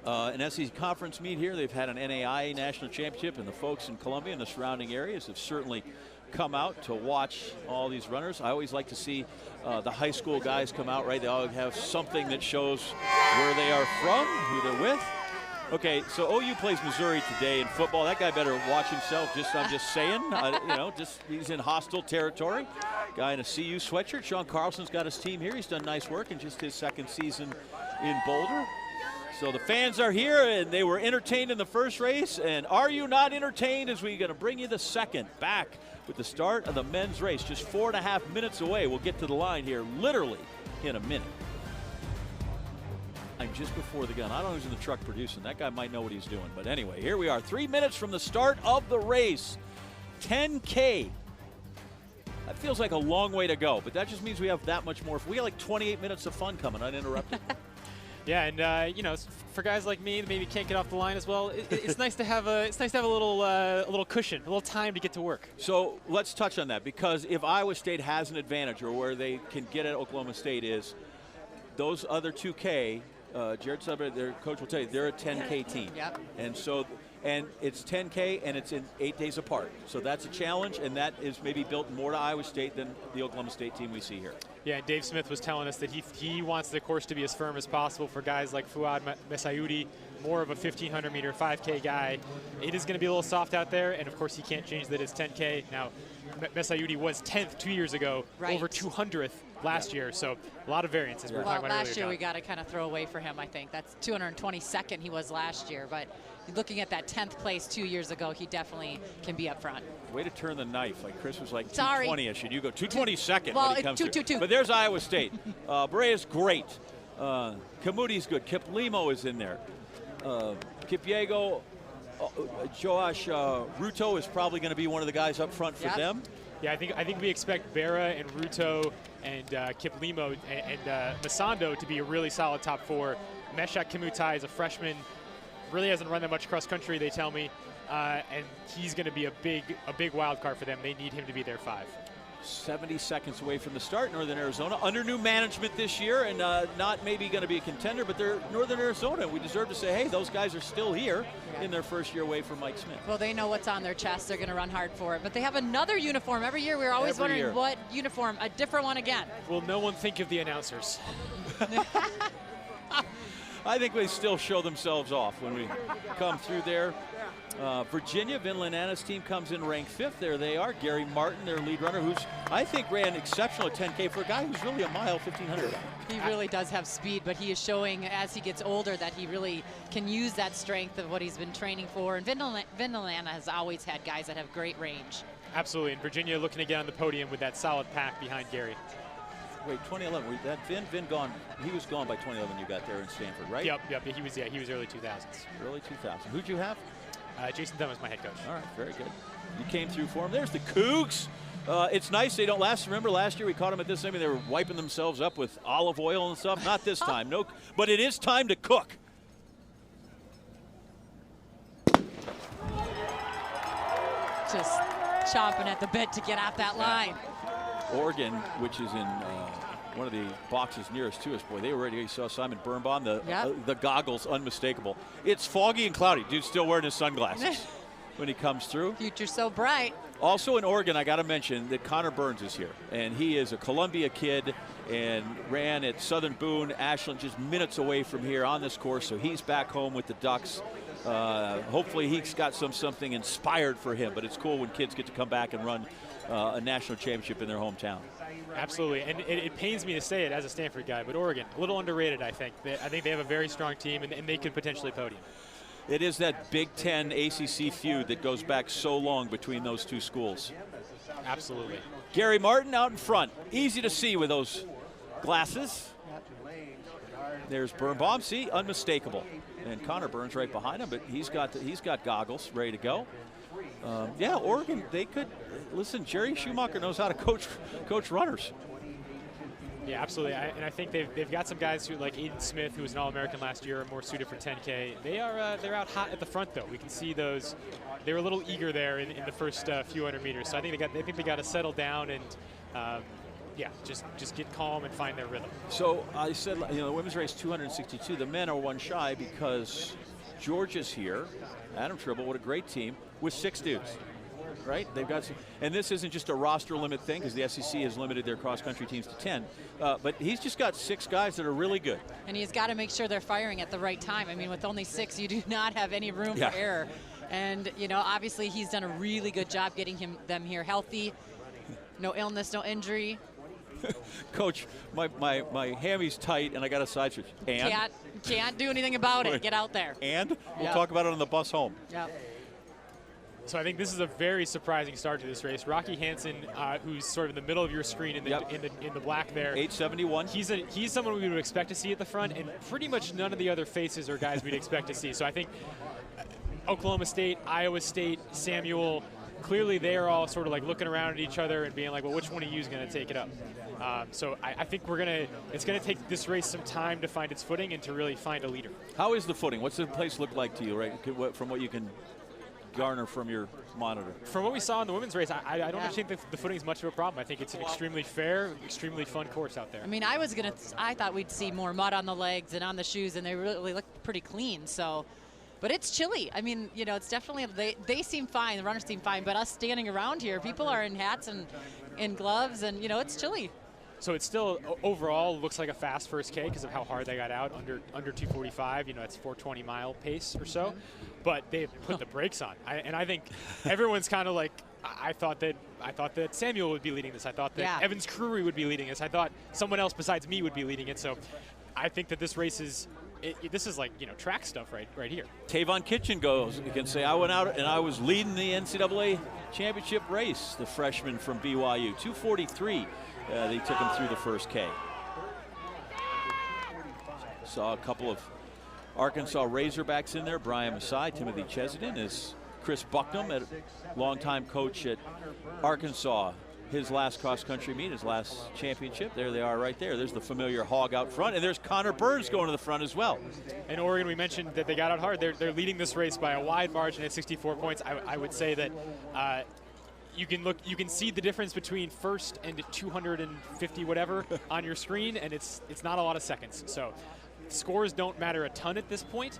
An SEC conference meet here. They've had an NAIA national championship, and the folks in Columbia and the surrounding areas have certainly come out to watch all these runners. I always like to see the high school guys come out, right? They all have something that shows where they are from, who they're with. Okay, so OU plays Missouri today in football. That guy better watch himself. I'm just saying. He's in hostile territory. Guy in a CU sweatshirt. Sean Carlson's got his team here. He's done nice work in just his second season in Boulder. So the fans are here, and they were entertained in the first race. And are you not entertained as we're going to bring you the second back with the start of the men's race? Just 4.5 minutes away. We'll get to the line here literally in a minute. I'm just before the gun. I don't know who's in the truck producing. That guy might know what he's doing. But anyway, here we are. 3 minutes from the start of the race. 10K. That feels like a long way to go, but that just means we have that much more. We got like 28 minutes of fun coming uninterrupted. Yeah, and for guys like me that maybe can't get off the line as well, it's nice to have a little cushion, a little time to get to work. So let's touch on that, because if Iowa State has an advantage, or where they can get at Oklahoma State, is those other 2K. Jared Sutter, their coach, will tell you they're a 10K team. Yep. And it's 10K and it's in 8 days apart. So that's a challenge, and that is maybe built more to Iowa State than the Oklahoma State team we see here. Yeah, and Dave Smith was telling us that he wants the course to be as firm as possible for guys like Fuad Messaoudi, more of a 1,500-meter 5K guy. It is going to be a little soft out there, and of course he can't change that it's 10K. Now, Messaoudi was 10th 2 years ago, right. Over 200th last year, so a lot of variances. We were talking about last year earlier, we got to kind of throw away for him, I think. That's 222nd he was last year, but looking at that 10th place 2 years ago, he definitely can be up front. Way to turn the knife. Like Chris was like 220-ish, and you go 222nd well, when he comes two. But there's Iowa State. Berea's great. Kamuti's good. Kiplimo is in there. Kipiego, Joash Ruto is probably going to be one of the guys up front for them. Yeah, I think we expect Berra and Ruto and Kiplimo and Masando to be a really solid top four. Meshach Kimutai is a freshman, really hasn't run that much cross country, they tell me, and he's going to be a big wild card for them. They need him to be their 5. 70 seconds away from the start, Northern Arizona, under new management this year, and not maybe going to be a contender, but they're Northern Arizona. We deserve to say, hey, those guys are still here in their first year away from Mike Smith. Well, they know what's on their chest. They're going to run hard for it. But they have another uniform. Every year we're always wondering what uniform, a different one again. Will no one think of the announcers? I think they still show themselves off when we come through there. Virginia, Vin Lanana's team comes in ranked 5th. There they are. Gary Martin, their lead runner, who's, I think, ran exceptional at 10K for a guy who's really a mile 1,500 guy. He really does have speed, but he is showing as he gets older that he really can use that strength of what he's been training for. And Vin Lanana has always had guys that have great range. Absolutely. And Virginia looking to get on the podium with that solid pack behind Gary. Wait, 2011, that Vin gone, he was gone by 2011 you got there in Stanford, right? Yep, he was early 2000s. Early 2000s. Who'd you have? Jason Dunn was my head coach. All right, very good. You came through for him. There's the Cougs. It's nice they don't last. Remember last year we caught them at this time, they were wiping themselves up with olive oil and stuff. Not this time, no. But it is time to cook. Just chomping at the bit to get out that line. Oregon, which is in one of the boxes nearest to us, boy, they were ready. You saw Simon Birnbaum, the goggles, unmistakable. It's foggy and cloudy. Dude's still wearing his sunglasses when he comes through. Future's so bright. Also in Oregon, I got to mention that Connor Burns is here, and he is a Columbia kid and ran at Southern Boone, Ashland, just minutes away from here on this course, so he's back home with the Ducks. Hopefully he's got something inspired for him, but it's cool when kids get to come back and run a national championship in their hometown. Absolutely, and it pains me to say it as a Stanford guy, but Oregon, a little underrated, I think. I think they have a very strong team, and they could potentially podium. It is that Big Ten ACC feud that goes back so long between those two schools. Absolutely. Gary Martin out in front. Easy to see with those glasses. There's Birnbaum, see, unmistakable. And Connor Burns right behind him, but he's got goggles ready to go. Yeah, Oregon, they could, listen, Jerry Schumacher knows how to coach runners. Yeah, absolutely. And I think they've got some guys who, like Aiden Smith, who was an All-American last year, are more suited for 10K. They're out hot at the front, though. We can see those. They were a little eager there in the first few hundred meters. So I think they got to settle down and yeah, just get calm and find their rhythm. So I said, the women's race 262. The men are one shy because Georgia's here. Adam Tribble, what a great team, with 6 dudes. Right? They've got some, and this isn't just a roster limit thing because the SEC has limited their cross-country teams to 10. But he's just got 6 guys that are really good. And he's got to make sure they're firing at the right time. I mean, with only 6, you do not have any room for error. And, obviously he's done a really good job getting them here healthy. No illness, no injury. Coach, my hammy's tight and I got a side switch. And? Can't do anything about it. Get out there. And? We'll talk about it on the bus home. Yep. So I think this is a very surprising start to this race. Rocky Hansen, who's sort of in the middle of your screen in the black there. 871. He's someone we would expect to see at the front, and pretty much none of the other faces are guys we'd expect to see. So I think Oklahoma State, Iowa State, Samuel, clearly they are all sort of like looking around at each other and being like, well, which one of you is going to take it up? So I think it's going to take this race some time to find its footing and to really find a leader. How is the footing? What's the place look like to you, right? From what you can garner from your monitor? From what we saw in the women's race, I don't think that the footing is much of a problem. I think it's an extremely fair, extremely fun course out there. I mean, I thought we'd see more mud on the legs and on the shoes, and they really looked pretty clean. So, but it's chilly. I mean, it's definitely, they seem fine, the runners seem fine, but us standing around here, people are in hats and in gloves, and, it's chilly. So it still overall looks like a fast first K because of how hard they got out, under 245. It's 420 mile pace or so, but they put the brakes on. And I think everyone's kind of like, I thought that Samuel would be leading this. I thought that Evans Crewery would be leading this. I thought someone else besides me would be leading it. So I think that this race is. This is like, track stuff right here. Tavon Kitchen goes. You can say I went out and I was leading the NCAA championship race. The freshman from BYU, 243. They took him through the first K. Saw a couple of Arkansas Razorbacks in there. Brian Masai, Timothy Chesedin, is Chris Bucknam, a longtime coach at Arkansas. His last cross-country meet, his last championship. There they are right there. There's the familiar hog out front, and there's Connor Burns going to the front as well. And Oregon, we mentioned that they got out hard. They're leading this race by a wide margin at 64 points. I would say that you can see the difference between first and 250 whatever on your screen, and it's not a lot of seconds. So scores don't matter a ton at this point.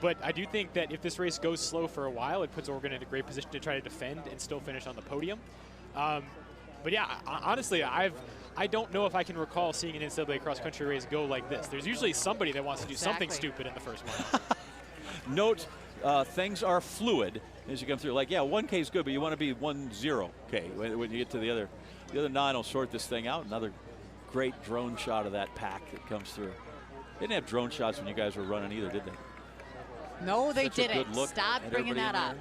But I do think that if this race goes slow for a while, it puts Oregon in a great position to try to defend and still finish on the podium. But yeah, honestly, I don't know if I can recall seeing an NCAA cross-country race go like this. There's usually somebody that wants to do something stupid in the first mile. Note, things are fluid as you come through. Like, 1K is good, but you want to be 1-0K when you get to the other 9 will sort this thing out. Another great drone shot of that pack that comes through. They didn't have drone shots when you guys were running either, did they? No, they didn't. Stop bringing that up.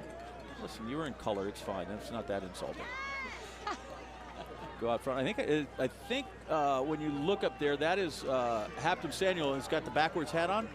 Listen, you were in color. It's fine. It's not that insulting. Go out front. I think when you look up there, that is Hampton Samuel has got the backwards hat on.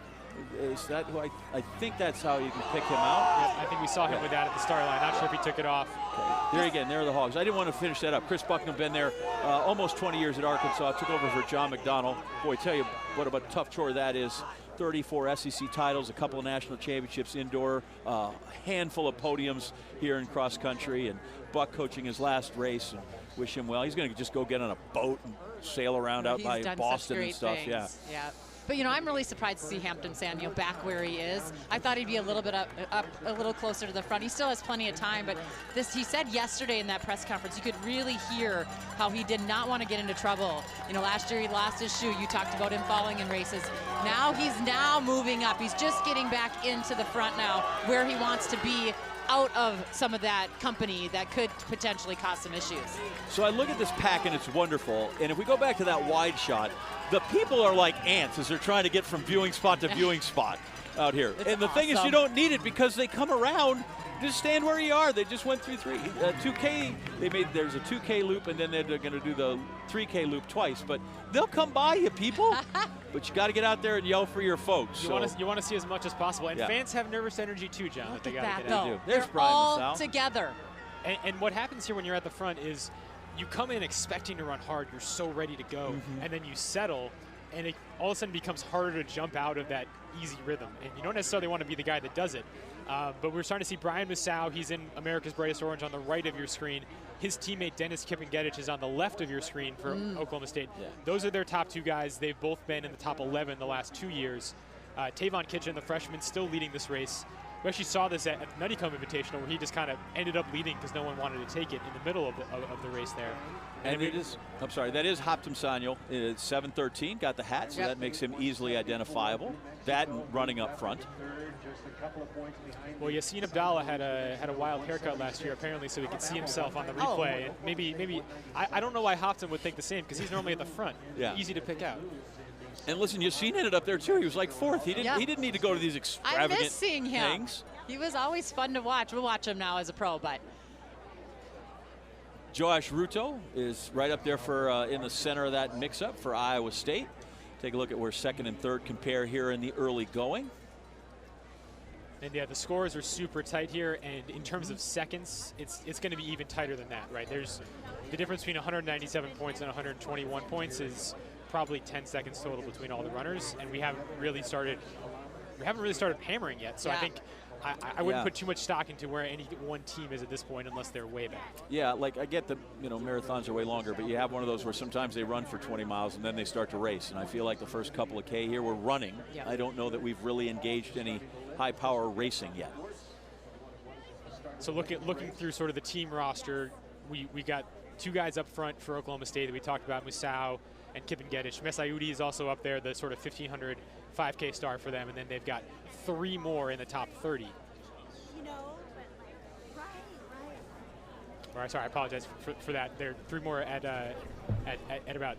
Is that who I think that's how you can pick him out? Yep, I think we saw him with that at the start line. Not sure if he took it off. Okay. There again, there are the Hogs. I didn't want to finish that up. Chris Bucknam been there almost 20 years at Arkansas. Took over for John McDonnell. Boy, tell you what about a tough chore that is. 34 SEC titles, a couple of national championships indoor, a handful of podiums here in cross country, and Buck coaching his last race. And wish him well. He's going to just go get on a boat and sail around out by Boston and stuff. Things. Yeah. But I'm really surprised to see Hampton Samuel back where he is. I thought he'd be a little bit up a little closer to the front. He still has plenty of time, but he said yesterday in that press conference, you could really hear how he did not want to get into trouble. Last year he lost his shoe. You talked about him falling in races. Now he's moving up. He's just getting back into the front now where he wants to be, out of some of that company that could potentially cause some issues. So I look at this pack and it's wonderful. And if we go back to that wide shot, the people are like ants as they're trying to get from viewing spot to viewing spot out here. And the thing is, you don't need it because they come around. Just stand where you are. They just went through 2K. There's a 2K loop, and then they're going to do the 3K loop twice. But they'll come by you, people. But you got to get out there and yell for your folks. You want to see as much as possible. And fans have nervous energy too, John. Look that they at got that, to do. There's They're all Masal. together. And what happens here when you're at the front is you come in expecting to run hard. You're so ready to go, and then you settle. and it all of a sudden becomes harder to jump out of that easy rhythm. And you don't necessarily want to be the guy that does it. But we're starting to see Brian Musau. He's in America's Brightest Orange on the right of your screen. His teammate Dennis Kipengedich is on the left of your screen for Oklahoma State. Yeah. Those are their top 2 guys. They've both been in the top 11 the last 2 years. Tavon Kitchen, the freshman, still leading this race. We actually saw this at the Nuttycombe Invitational, where he just kind of ended up leading because no one wanted to take it in the middle of the race there. And it is, I'm sorry, that is Hoptum Sanyal. It's 7:13, got the hat, so that makes him easily identifiable. That and running up front. Well, Yassine Abdallah had a wild haircut last year, apparently, so he could see himself on the replay. And maybe I don't know why Hoptum would think the same, because he's normally at the front. Yeah. Easy to pick out. And listen, Yassine ended up there too. He was like 4th. He didn't need to go to these extravagant I miss seeing him. things. He was always fun to watch. We'll watch him now as a pro, but. Joash Ruto is right up there for in the center of that mix-up for Iowa State. Take a look at where 2nd and 3rd compare here in the early going. And yeah, the scores are super tight here, and in terms of seconds, it's going to be even tighter than that, right? There's the difference between 197 points and 121 points is probably 10 seconds total between all the runners, and we haven't really started hammering yet. So I think I wouldn't put too much stock into where any one team is at this point unless they're way back. Yeah, like I get that, marathons are way longer, but you have one of those where sometimes they run for 20 miles and then they start to race. And I feel like the first couple of K here we're running. I don't know that we've really engaged any high power racing yet. So looking through sort of the team roster, we got 2 guys up front for Oklahoma State that we talked about, Musau and Kipengedich. Mesayudi is also up there, the sort of 1,500 5K star for them, and then they've got 3 more in the top 30. All right, sorry, I apologize for that. There are 3 more at about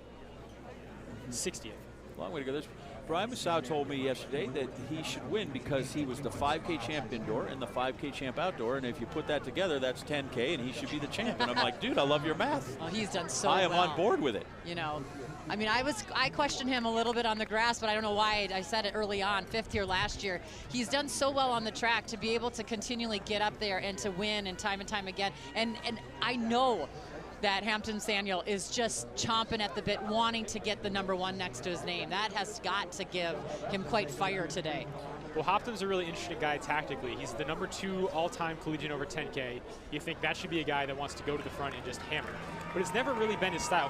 60th. Long way to go. This Brian Musau told me yesterday that he should win because he was the 5K champ indoor and the 5K champ outdoor, and if you put that together, that's 10K, and he should be the champ. And I'm like, dude, I love your math. Oh, he's done so I am well. on board with it. I mean, I questioned him a little bit on the grass, but I don't know why. I said it early on, 5th year last year. He's done so well on the track to be able to continually get up there and to win and time again. And I know that Hampton Sanyal is just chomping at the bit, wanting to get the #1 next to his name. That has got to give him quite fire today. Well, Hoptum's a really interesting guy tactically. He's the #2 all-time collegiate over 10K. You think that should be a guy that wants to go to the front and just hammer. But it's never really been his style.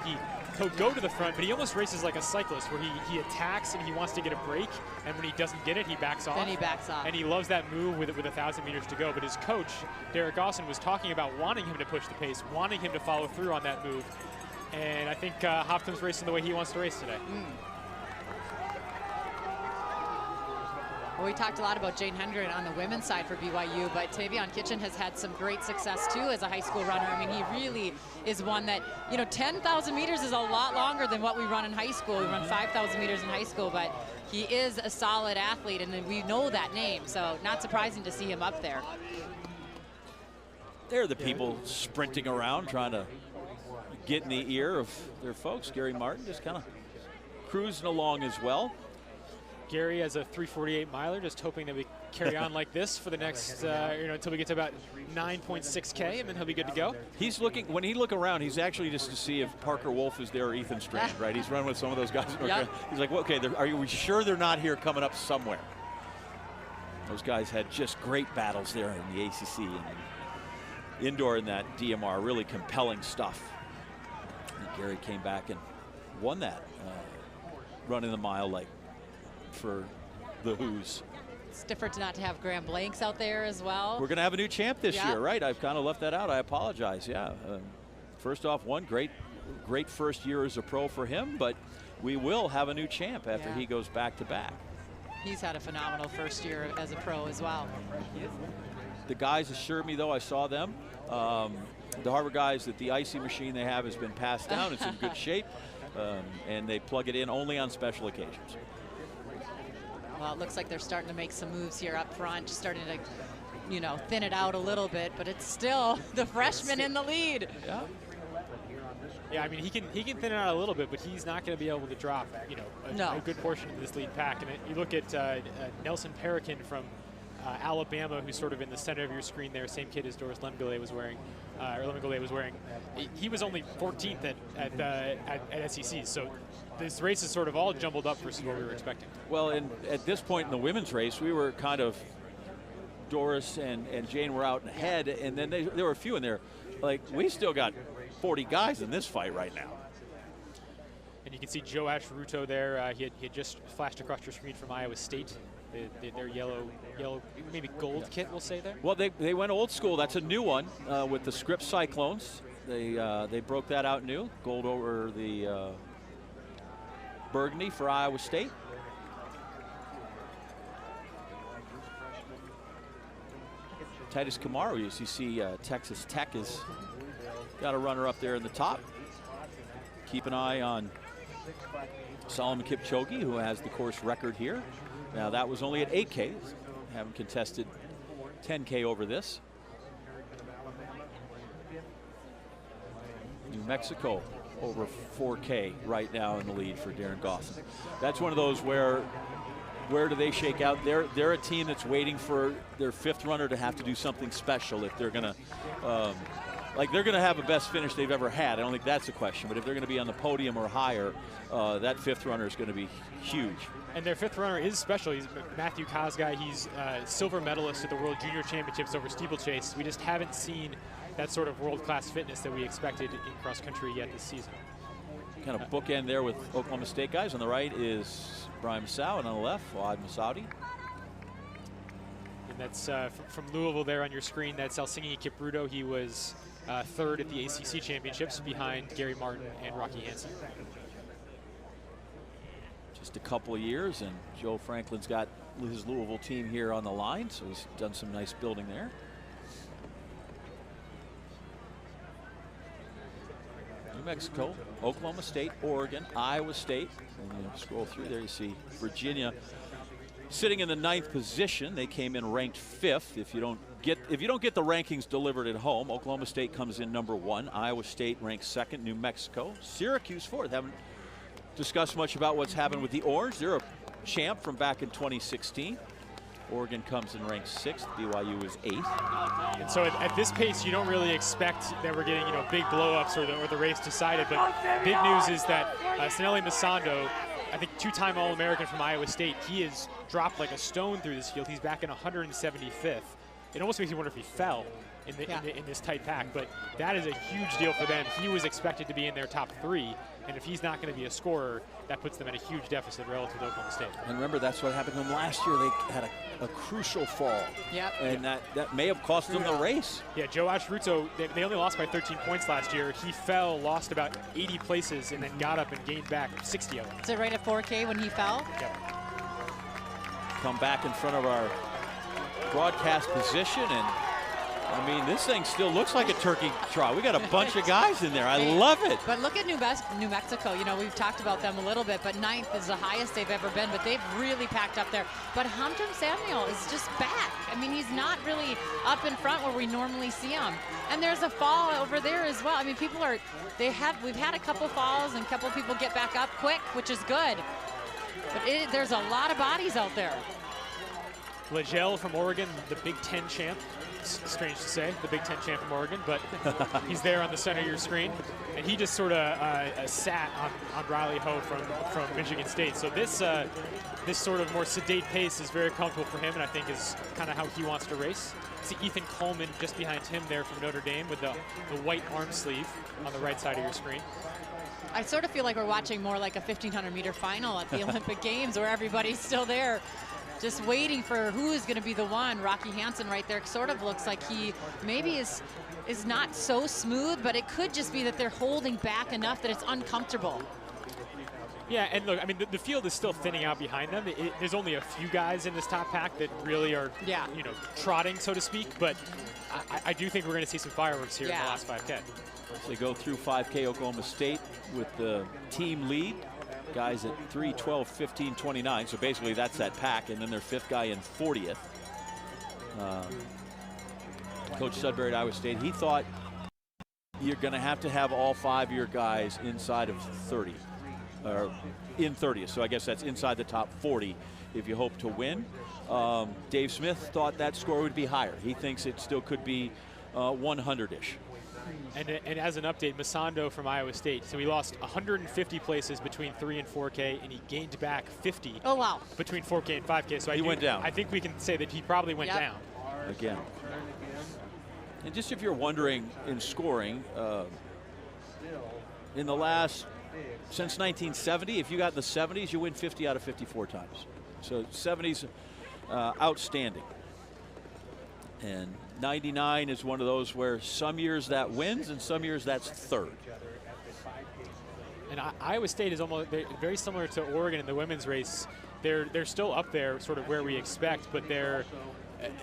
He'll go to the front, but he almost races like a cyclist where he attacks and he wants to get a break, and when he doesn't get it, he backs off. Then he backs off. And he loves that move with 1,000 meters to go. But his coach, Derek Austin, was talking about wanting him to push the pace, wanting him to follow through on that move. And I think Hoptum's racing the way he wants to race today. Well, we talked a lot about Jane Hendren on the women's side for BYU, but Tavion Kitchen has had some great success too as a high school runner. I mean, he really is one that, 10,000 meters is a lot longer than what we run in high school. We run 5,000 meters in high school, but he is a solid athlete, and we know that name, so not surprising to see him up there. They're the people sprinting around trying to get in the ear of their folks. Gary Martin just kind of cruising along as well. Gary has a 3:48 miler, just hoping that we carry on like this for the next, until we get to about 9.6K, and then he'll be good to go. He's looking, when he look around, he's actually just to see if Parker Wolf is there or Ethan Strand, right? He's running with some of those guys. He's like, well, okay, are we sure they're not here coming up somewhere? Those guys had just great battles there in the ACC and indoor in that DMR, really compelling stuff. And Gary came back and won that, running the mile like for the Who's. It's different not to have Graham Blanks out there as well. We're going to have a new champ this year, right? I've kind of left that out. I apologize. First off, one great first year as a pro for him, but we will have a new champ after he goes back to back. He's had a phenomenal first year as a pro as well. The guys assured me, though, I saw them, the Harvard guys, that the icy machine they have has been passed down. It's in good shape, and they plug it in only on special occasions. Well, it looks like they're starting to make some moves here up front, just starting to, thin it out a little bit, but it's still the freshman in the lead. Yeah, I mean, he can thin it out a little bit, but he's not going to be able to drop, a good portion of this lead pack. And you look at Nelson Parakin from Alabama, who's sort of in the center of your screen there, same kid as Doris Lemgole was wearing, he was only 14th at SEC. So this race is sort of all jumbled up versus what we were expecting. Well, and at this point in the women's race, we were kind of, Doris and Jane were out ahead, and then there were a few in there. Like, we still got 40 guys in this fight right now. And you can see Joash Ruto there. He had just flashed across your screen from Iowa State. Their yellow, maybe gold kit, we'll say there. Well, they went old school. That's a new one with the Scripps Cyclones. They broke that out new. Gold over the burgundy for Iowa State. Titus Kamaru, as you see, Texas Tech has got a runner up there in the top. Keep an eye on Solomon Kipchoge, who has the course record here. Now, that was only at 8K. Haven't contested 10K over this. New Mexico over 4K right now in the lead for Darren Gosselin. That's one of those where do they shake out? They're a team that's waiting for their fifth runner to have to do something special if they're going to they're going to have the best finish they've ever had. I don't think that's a question, but if they're going to be on the podium or higher, that fifth runner is going to be huge. And their fifth runner is special. He's Matthew Kosgei. He's silver medalist at the World Junior Championships over steeplechase. We just haven't seen that sort of world-class fitness that we expected in cross-country yet this season. Kind of bookend there with Oklahoma State guys. On the right is Brian Massoud, and on the left, Fuad Masaudi. And that's from Louisville there on your screen. That's Elsingi Kipruto. He was third at the ACC Championships behind Gary Martin and Rocky Hansen. Just a couple of years, and Joe Franklin's got his Louisville team here on the line, so he's done some nice building there. New Mexico, Oklahoma State, Oregon, Iowa State. And you scroll through there, you see Virginia sitting in the 9th position. They came in ranked 5th. If you don't get the rankings delivered at home, Oklahoma State comes in number 1. Iowa State ranks 2nd. New Mexico, Syracuse 4th. Haven't discussed much about what's happened with the Orange. They're a champ from back in 2016. Oregon comes in ranked 6th. BYU is 8th. And so at this pace, you don't really expect that we're getting big blow-ups or the race decided. But big news is that Sanelli Masando, I think 2-time All-American from Iowa State, he has dropped like a stone through this field. He's back in 175th. It almost makes me wonder if he fell in this tight pack, but that is a huge deal for them. He was expected to be in their top 3, and if he's not going to be a scorer, that puts them at a huge deficit relative to Oklahoma State. And remember, that's what happened to them last year. They had a crucial fall. Yep. And that may have cost them the race. Yeah, Joash Ruto, they only lost by 13 points last year. He fell, lost about 80 places, and then got up and gained back 60 of them. Is it right at 4K when he fell? Yep. Come back in front of our broadcast position, and I mean, this thing still looks like a turkey trot. We got a bunch of guys in there. I love it. But look at New Mexico. We've talked about them a little bit, but 9th is the highest they've ever been, but they've really packed up there. But Hunter Samuel is just back. I mean, he's not really up in front where we normally see him. And there's a fall over there as well. I mean, we've had a couple falls and a couple people get back up quick, which is good. But there's a lot of bodies out there. Legel from Oregon, the Big Ten champ. It's strange to say, the Big Ten champ from Oregon, but he's there on the center of your screen. And he just sort of sat on Riley Ho from Michigan State. So this sort of more sedate pace is very comfortable for him, and I think is kind of how he wants to race. See Ethan Coleman just behind him there from Notre Dame with the white arm sleeve on the right side of your screen. I sort of feel like we're watching more like a 1,500-meter final at the Olympic Games where everybody's still there, just waiting for who is going to be the one. Rocky Hansen right there sort of looks like he maybe is not so smooth, but it could just be that they're holding back enough that it's uncomfortable. Yeah, and look, I mean, the field is still thinning out behind them. There's only a few guys in this top pack that really are, trotting, so to speak. But I do think we're going to see some fireworks here in the last 5K. As they go through 5K, Oklahoma State with the team lead. Guys at 3, 12, 15, 29. So basically that's that pack. And then their 5th guy in 40th. Coach Sudbury at Iowa State, he thought you're going to have all 5 of your guys inside of 30. in 30th. So I guess that's inside the top 40 if you hope to win. Dave Smith thought that score would be higher. He thinks it still could be 100-ish. And as an update, Masando from Iowa State. So he lost 150 places between 3 and 4K, and he gained back 50 between 4K and 5K. So he went down. I think we can say that he probably went down. Again. And just if you're wondering in scoring, in the last, since 1970, if you got in the 70s, you win 50 out of 54 times. So 70s, outstanding. And 99 is one of those where some years that wins and some years that's third. And Iowa State is almost very similar to Oregon in the women's race. They're still up there, sort of where we expect, but they're.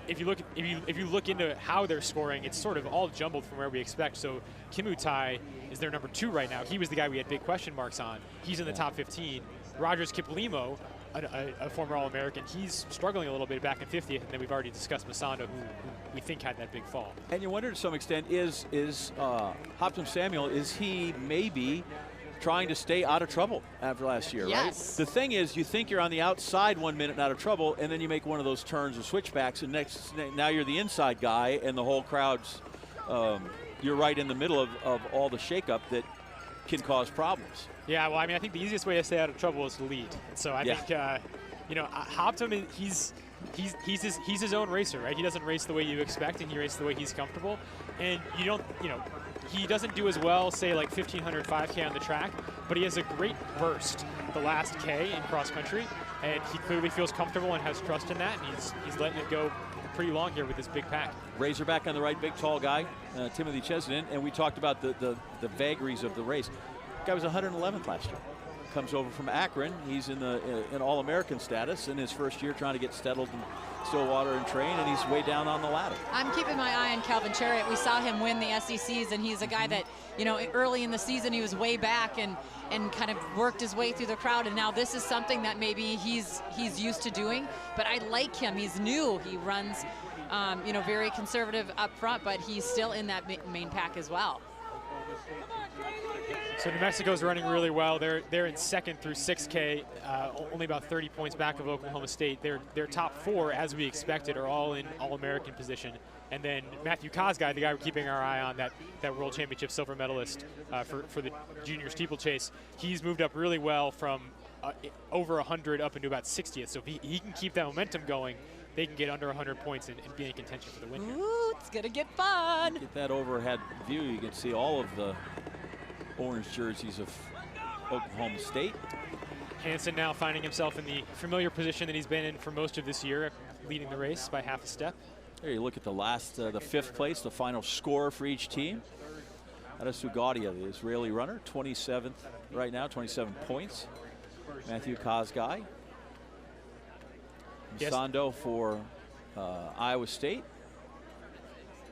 If you look into how they're scoring, it's sort of all jumbled from where we expect. So Kimutai is their number 2 right now. He was the guy we had big question marks on. He's in the top 15. Rogers Kiplimo, a former All-American, he's struggling a little bit back in 50th, and then we've already discussed Masando, who we think had that big fall. And you wonder to some extent, is Hopton Samuel, is he maybe trying to stay out of trouble after last year, right? The thing is, you think you're on the outside 1 minute and out of trouble, and then you make one of those turns or switchbacks, and now you're the inside guy, and the whole crowd's, you're right in the middle of all the shakeup that can cause problems. Yeah, well, I mean, I think the easiest way to stay out of trouble is to lead. So I think, you know, Hopton, he's his own racer, right? He doesn't race the way you expect, and he races the way he's comfortable. And you don't, you know, he doesn't do as well, say, like 1,500 5K on the track, but he has a great burst the last K in cross country, and he clearly feels comfortable and has trust in that, and he's letting it go pretty long here with this big pack. Razorback on the right, big tall guy, Timothy Chesden, and we talked about the vagaries of the race. Guy was 111th last year. Comes over from Akron. He's in All-American status in his first year, trying to get settled in Stillwater and train, and he's way down on the ladder. I'm keeping my eye on Calvin Chariot. We saw him win the SECs, and he's a guy that, you know, early in the season he was way back and kind of worked his way through the crowd, and now this is something that maybe he's used to doing. But I like him. He's new. He runs, you know, very conservative up front, but he's still in that main pack as well. So New Mexico's running really well. They're in second through 6K, only about 30 points back of Oklahoma State. Their top 4, as we expected, are all in All-American position. And then Matthew Kosgei, the guy we're keeping our eye on, that World Championship silver medalist for the junior steeplechase, he's moved up really well from over 100 up into about 60th. So if he can keep that momentum going, they can get under 100 points and be in contention for the win here. Ooh, it's gonna get fun. Get that overhead view. You can see all of the orange jerseys of Oklahoma State. Hansen now finding himself in the familiar position that he's been in for most of this year, leading the race by half a step. There you look at the last, the 5th place, the final score for each team. Adasu Gaudia, the Israeli runner, 27th right now, 27 points. Matthew Kosgei. Masando for Iowa State.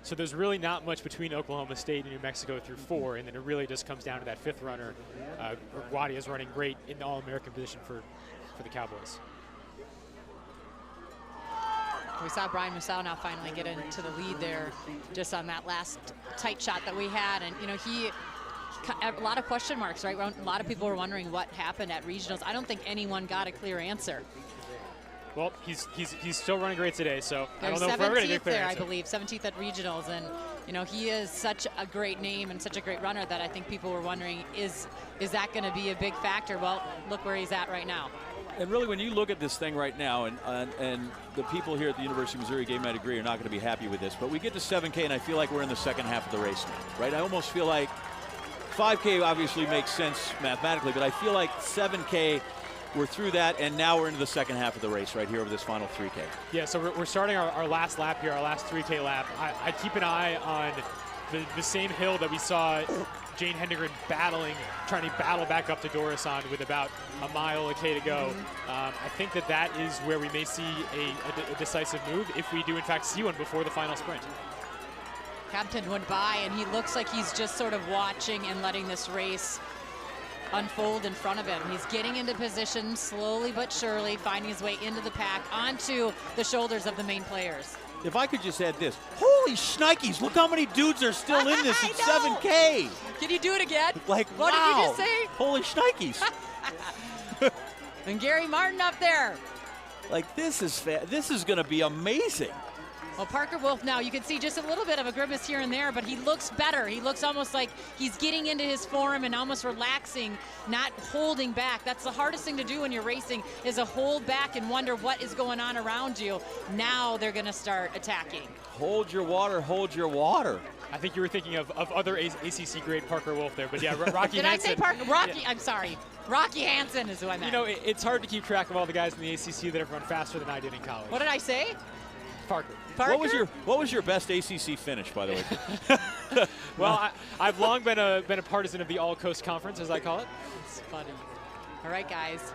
So there's really not much between Oklahoma State and New Mexico through 4, and then it really just comes down to that 5th runner. Guadia is running great in the All-American position for the Cowboys. We saw Brian Musau now finally get into the lead there just on that last tight shot that we had. And, you know, a lot of question marks, right? A lot of people were wondering what happened at regionals. I don't think anyone got a clear answer. Well, he's still running great today, so I don't know if we're going to get a clear answer. I believe, 17th at regionals, and you know he is such a great name and such a great runner that I think people were wondering, is that going to be a big factor? Well, look where he's at right now. And really, when you look at this thing right now, and the people here at the University of Missouri Game Night Agree are not going to be happy with this, but we get to 7K, and I feel like we're in the second half of the race now, right? I almost feel like 5K obviously makes sense mathematically, but I feel like 7K, we're through that, and now we're into the second half of the race right here over this final 3K. Yeah, so we're starting our last lap here, our last 3K lap. I keep an eye on the same hill that we saw Jane Hendegren trying to battle back up to Doris on with about a mile a K to go. I think that is where we may see a decisive move if we do in fact see one before the final sprint. Captain went by, and he looks like he's just sort of watching and letting this race unfold in front of him. He's getting into position slowly but surely, finding his way into the pack, onto the shoulders of the main players. If I could just add this, holy shnikes, look how many dudes are still in this at 7K. Can you do it again? Like, what wow. did you just say? Holy shnikes. And Gary Martin up there. Like, this is going to be amazing. Well, Parker Wolf now, you can see just a little bit of a grimace here and there, but he looks better. He looks almost like he's getting into his form and almost relaxing, not holding back. That's the hardest thing to do when you're racing, is to hold back and wonder what is going on around you. Now they're going to start attacking. Hold your water, hold your water. I think you were thinking of other ACC grade Parker Wolf there, but yeah, Rocky Did Hansen. I say Parker? Rocky, Yeah. I'm sorry. Rocky Hansen is who I meant. You know, it's hard to keep track of all the guys in the ACC that have run faster than I did in college. What did I say? Parker. Parker? What was your best ACC finish, by the way? Well, I've long been a partisan of the All Coast Conference, as I call it. It's funny. All right, guys.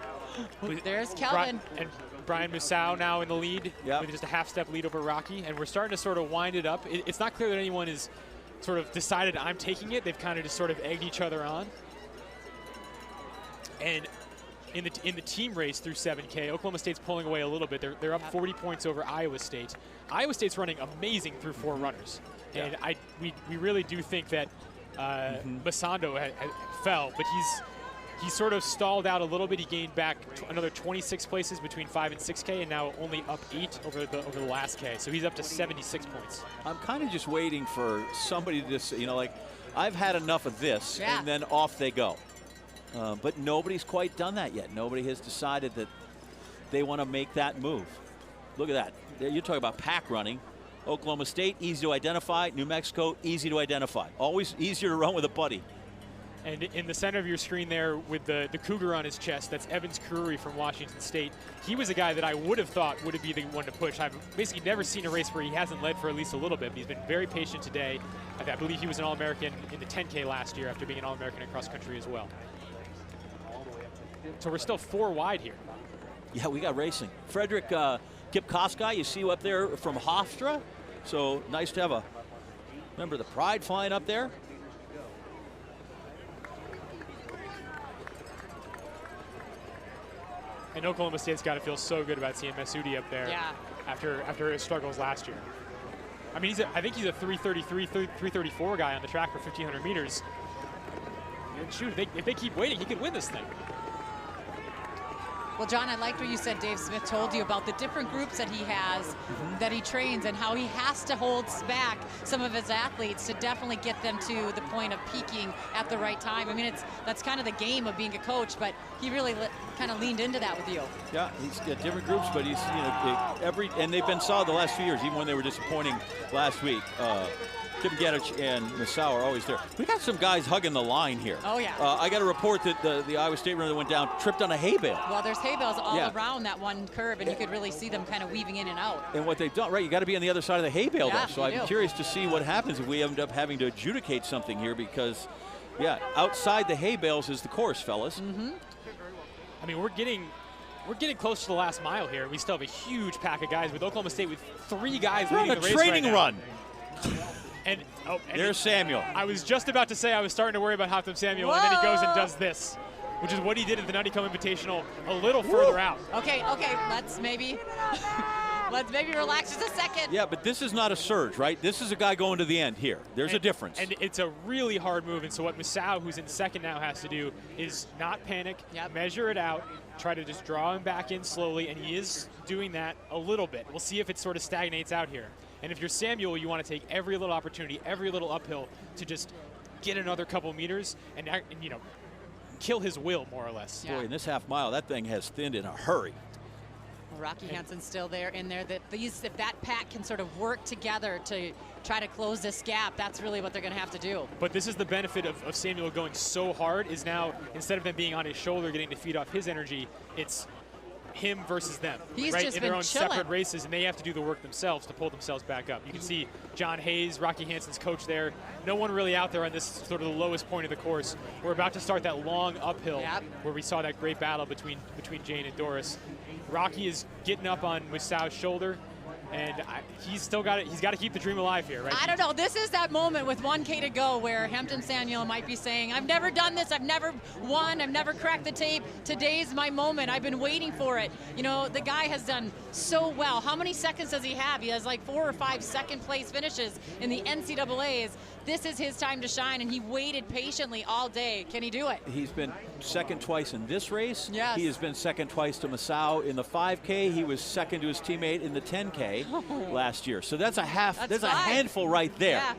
There's Kelvin. And Brian Musau now in the lead, Yep. with just a half-step lead over Rocky, and we're starting to sort of wind it up. It's not clear that anyone is sort of decided I'm taking it. They've kind of just sort of egged each other on. And in the team race through 7K, Oklahoma State's pulling away a little bit. They're up 40 points over Iowa State. Iowa State's running amazing through 4 runners, and we really do think that Masando fell, but he's sort of stalled out a little bit. He gained back another 26 places between 5 and 6K, and now only up 8 over the last K. So he's up to 76 points. I'm kind of just waiting for somebody to just, like, I've had enough of this, Yeah. and then off they go. But nobody's quite done that yet. Nobody has decided that they want to make that move. Look at that. You're talking about pack running. Oklahoma State, easy to identify. New Mexico, easy to identify. Always easier to run with a buddy. And in the center of your screen there with the cougar on his chest, that's Evans Curry from Washington State. He was a guy that I would have thought would be the one to push. I've basically never seen a race where he hasn't led for at least a little bit, but he's been very patient today. I believe he was an All-American in the 10K last year after being an All-American in cross country as well. So we're still 4 wide here. Yeah, we got racing. Frederick Kipkoska, you see up there from Hofstra. So nice to have a member of the Pride flying up there. And Oklahoma State's got to feel so good about seeing Masudi up there after his struggles last year. I mean, I think he's a 333, 334 guy on the track for 1,500 meters. And shoot, if they keep waiting, he could win this thing. Well, John, I liked what you said Dave Smith told you about the different groups that he has, that he trains, and how he has to hold back some of his athletes to definitely get them to the point of peaking at the right time. I mean, that's kind of the game of being a coach, but he really kind of leaned into that with you. Yeah, he's got different groups, but he's, and they've been solid the last few years, even when they were disappointing last week. Tim Gedich and Masao are always there. We got some guys hugging the line here. Oh, yeah. I got a report that the Iowa State runner that went down tripped on a hay bale. Well, there's hay bales all around that one curve, and you could really see them kind of weaving in and out. And what they've done, right, you got to be on the other side of the hay bale, Yeah, though. So I'm curious to see what happens if we end up having to adjudicate something here because, outside the hay bales is the course, fellas. Mm-hmm. I mean, we're getting close to the last mile here. We still have a huge pack of guys with Oklahoma State with 3 guys leading the race training right now. run. And there's Samuel. I was just about to say I was starting to worry about Hatem Samuel, and then he goes and does this, which is what he did at the Nutty-Come Invitational a little further out. Okay, let's maybe relax just a second. Yeah, but this is not a surge, right? This is a guy going to the end here. There's a difference. And it's a really hard move, and so what Masao, who's in second now, has to do is not panic, measure it out, try to just draw him back in slowly, and he is doing that a little bit. We'll see if it sort of stagnates out here. And if you're Samuel, you want to take every little opportunity, every little uphill to just get another couple meters and kill his will, more or less. Boy, in this half mile, that thing has thinned in a hurry. Well, Rocky Hansen's still there in there. If that pack can sort of work together to try to close this gap, that's really what they're going to have to do. But this is the benefit of Samuel going so hard, is now, instead of them being on his shoulder, getting to feed off his energy, it's him versus them. He's right? just in their been own chilling. separate races, and they have to do the work themselves to pull themselves back up. You can see John Hayes, Rocky Hansen's coach there. No one really out there on this sort of the lowest point of the course. We're about to start that long uphill where we saw that great battle between Jane and Doris. Rocky is getting up on Musao's shoulder. and he's still got it. He's got to keep the dream alive here, right? I don't know. This is that moment with 1K to go where Hampton Samuel might be saying, I've never done this. I've never won. I've never cracked the tape. Today's my moment. I've been waiting for it. You know, the guy has done so well. How many seconds does he have? He has like 4 or 5 second place finishes in the NCAAs. This is his time to shine, and he waited patiently all day. Can he do it? He's been second twice in this race. Yes. He has been second twice to Masao in the 5K. He was second to his teammate in the 10K last year. So that's a that's a handful right there. Yeah.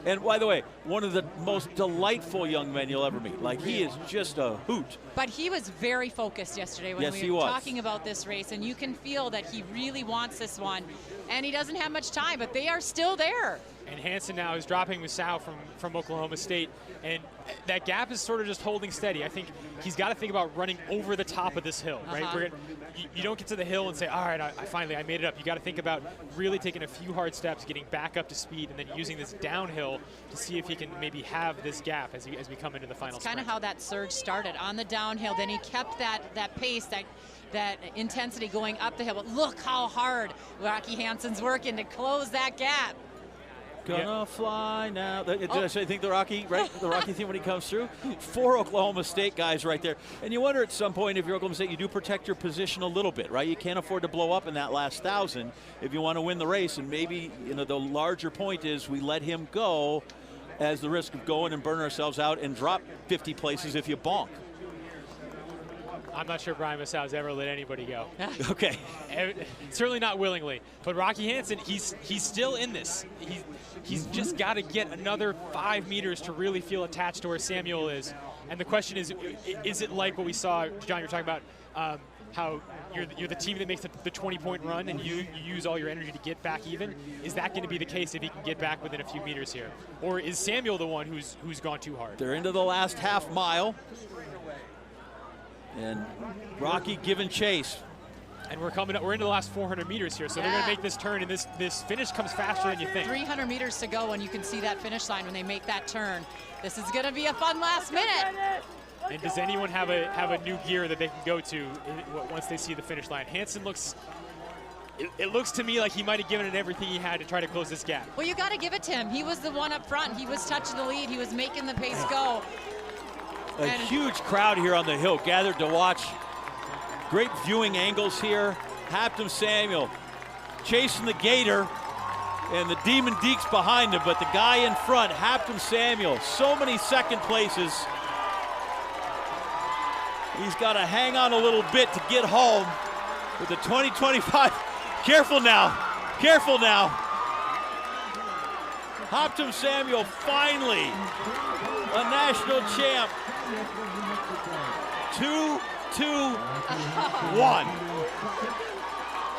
And by the way, one of the most delightful young men you'll ever meet. Like, he is just a hoot. But he was very focused yesterday when we were talking about this race, and you can feel that he really wants this one. And he doesn't have much time, but they are still there. And Hansen now is dropping Masao from Oklahoma State, and that gap is sort of just holding steady. I think he's got to think about running over the top of this hill, right? You don't get to the hill and say, all right, I made it up. You got to think about really taking a few hard steps, getting back up to speed, and then using this downhill to see if he can maybe have this gap as we come into the final It's kind of how that surge started on the downhill. Then he kept that pace, that intensity going up the hill. But look how hard Rocky Hansen's working to close that gap. Gonna fly now. Did I think the Rocky, right? The Rocky theme when he comes through? 4 Oklahoma State guys right there. And you wonder at some point, if you're Oklahoma State, you do protect your position a little bit, right? You can't afford to blow up in that last 1,000 if you want to win the race. And maybe, you know, the larger point is we let him go as the risk of going and burning ourselves out and drop 50 places if you bonk. I'm not sure Brian Masau's ever let anybody go. Okay. Certainly not willingly. But Rocky Hansen, he's still in this. He's just got to get another 5 meters to really feel attached to where Samuel is. And the question is it like what we saw, John, you're talking about how you're the team that makes the 20-point run and you use all your energy to get back even? Is that going to be the case if he can get back within a few meters here? Or is Samuel the one who's gone too hard? They're into the last half mile. And Rocky giving chase. And we're into the last 400 meters here, so they're going to make this turn, and this finish comes faster than you think. 300 meters to go, and you can see that finish line when they make that turn. This is going to be a fun last minute. And does anyone have a new gear that they can go to once they see the finish line? Hansen looks. It looks to me like he might have given it everything he had to try to close this gap. Well, you got to give it to him. He was the one up front. He was touching the lead. He was making the pace go. A huge crowd here on the hill gathered to watch. Great viewing angles here. Hampton Samuel chasing the Gator, and the Demon Deeks behind him, but the guy in front, Hampton Samuel, so many second places. He's got to hang on a little bit to get home with the 2025. Careful now, careful now. Hampton Samuel finally a national champ. 2-2-1.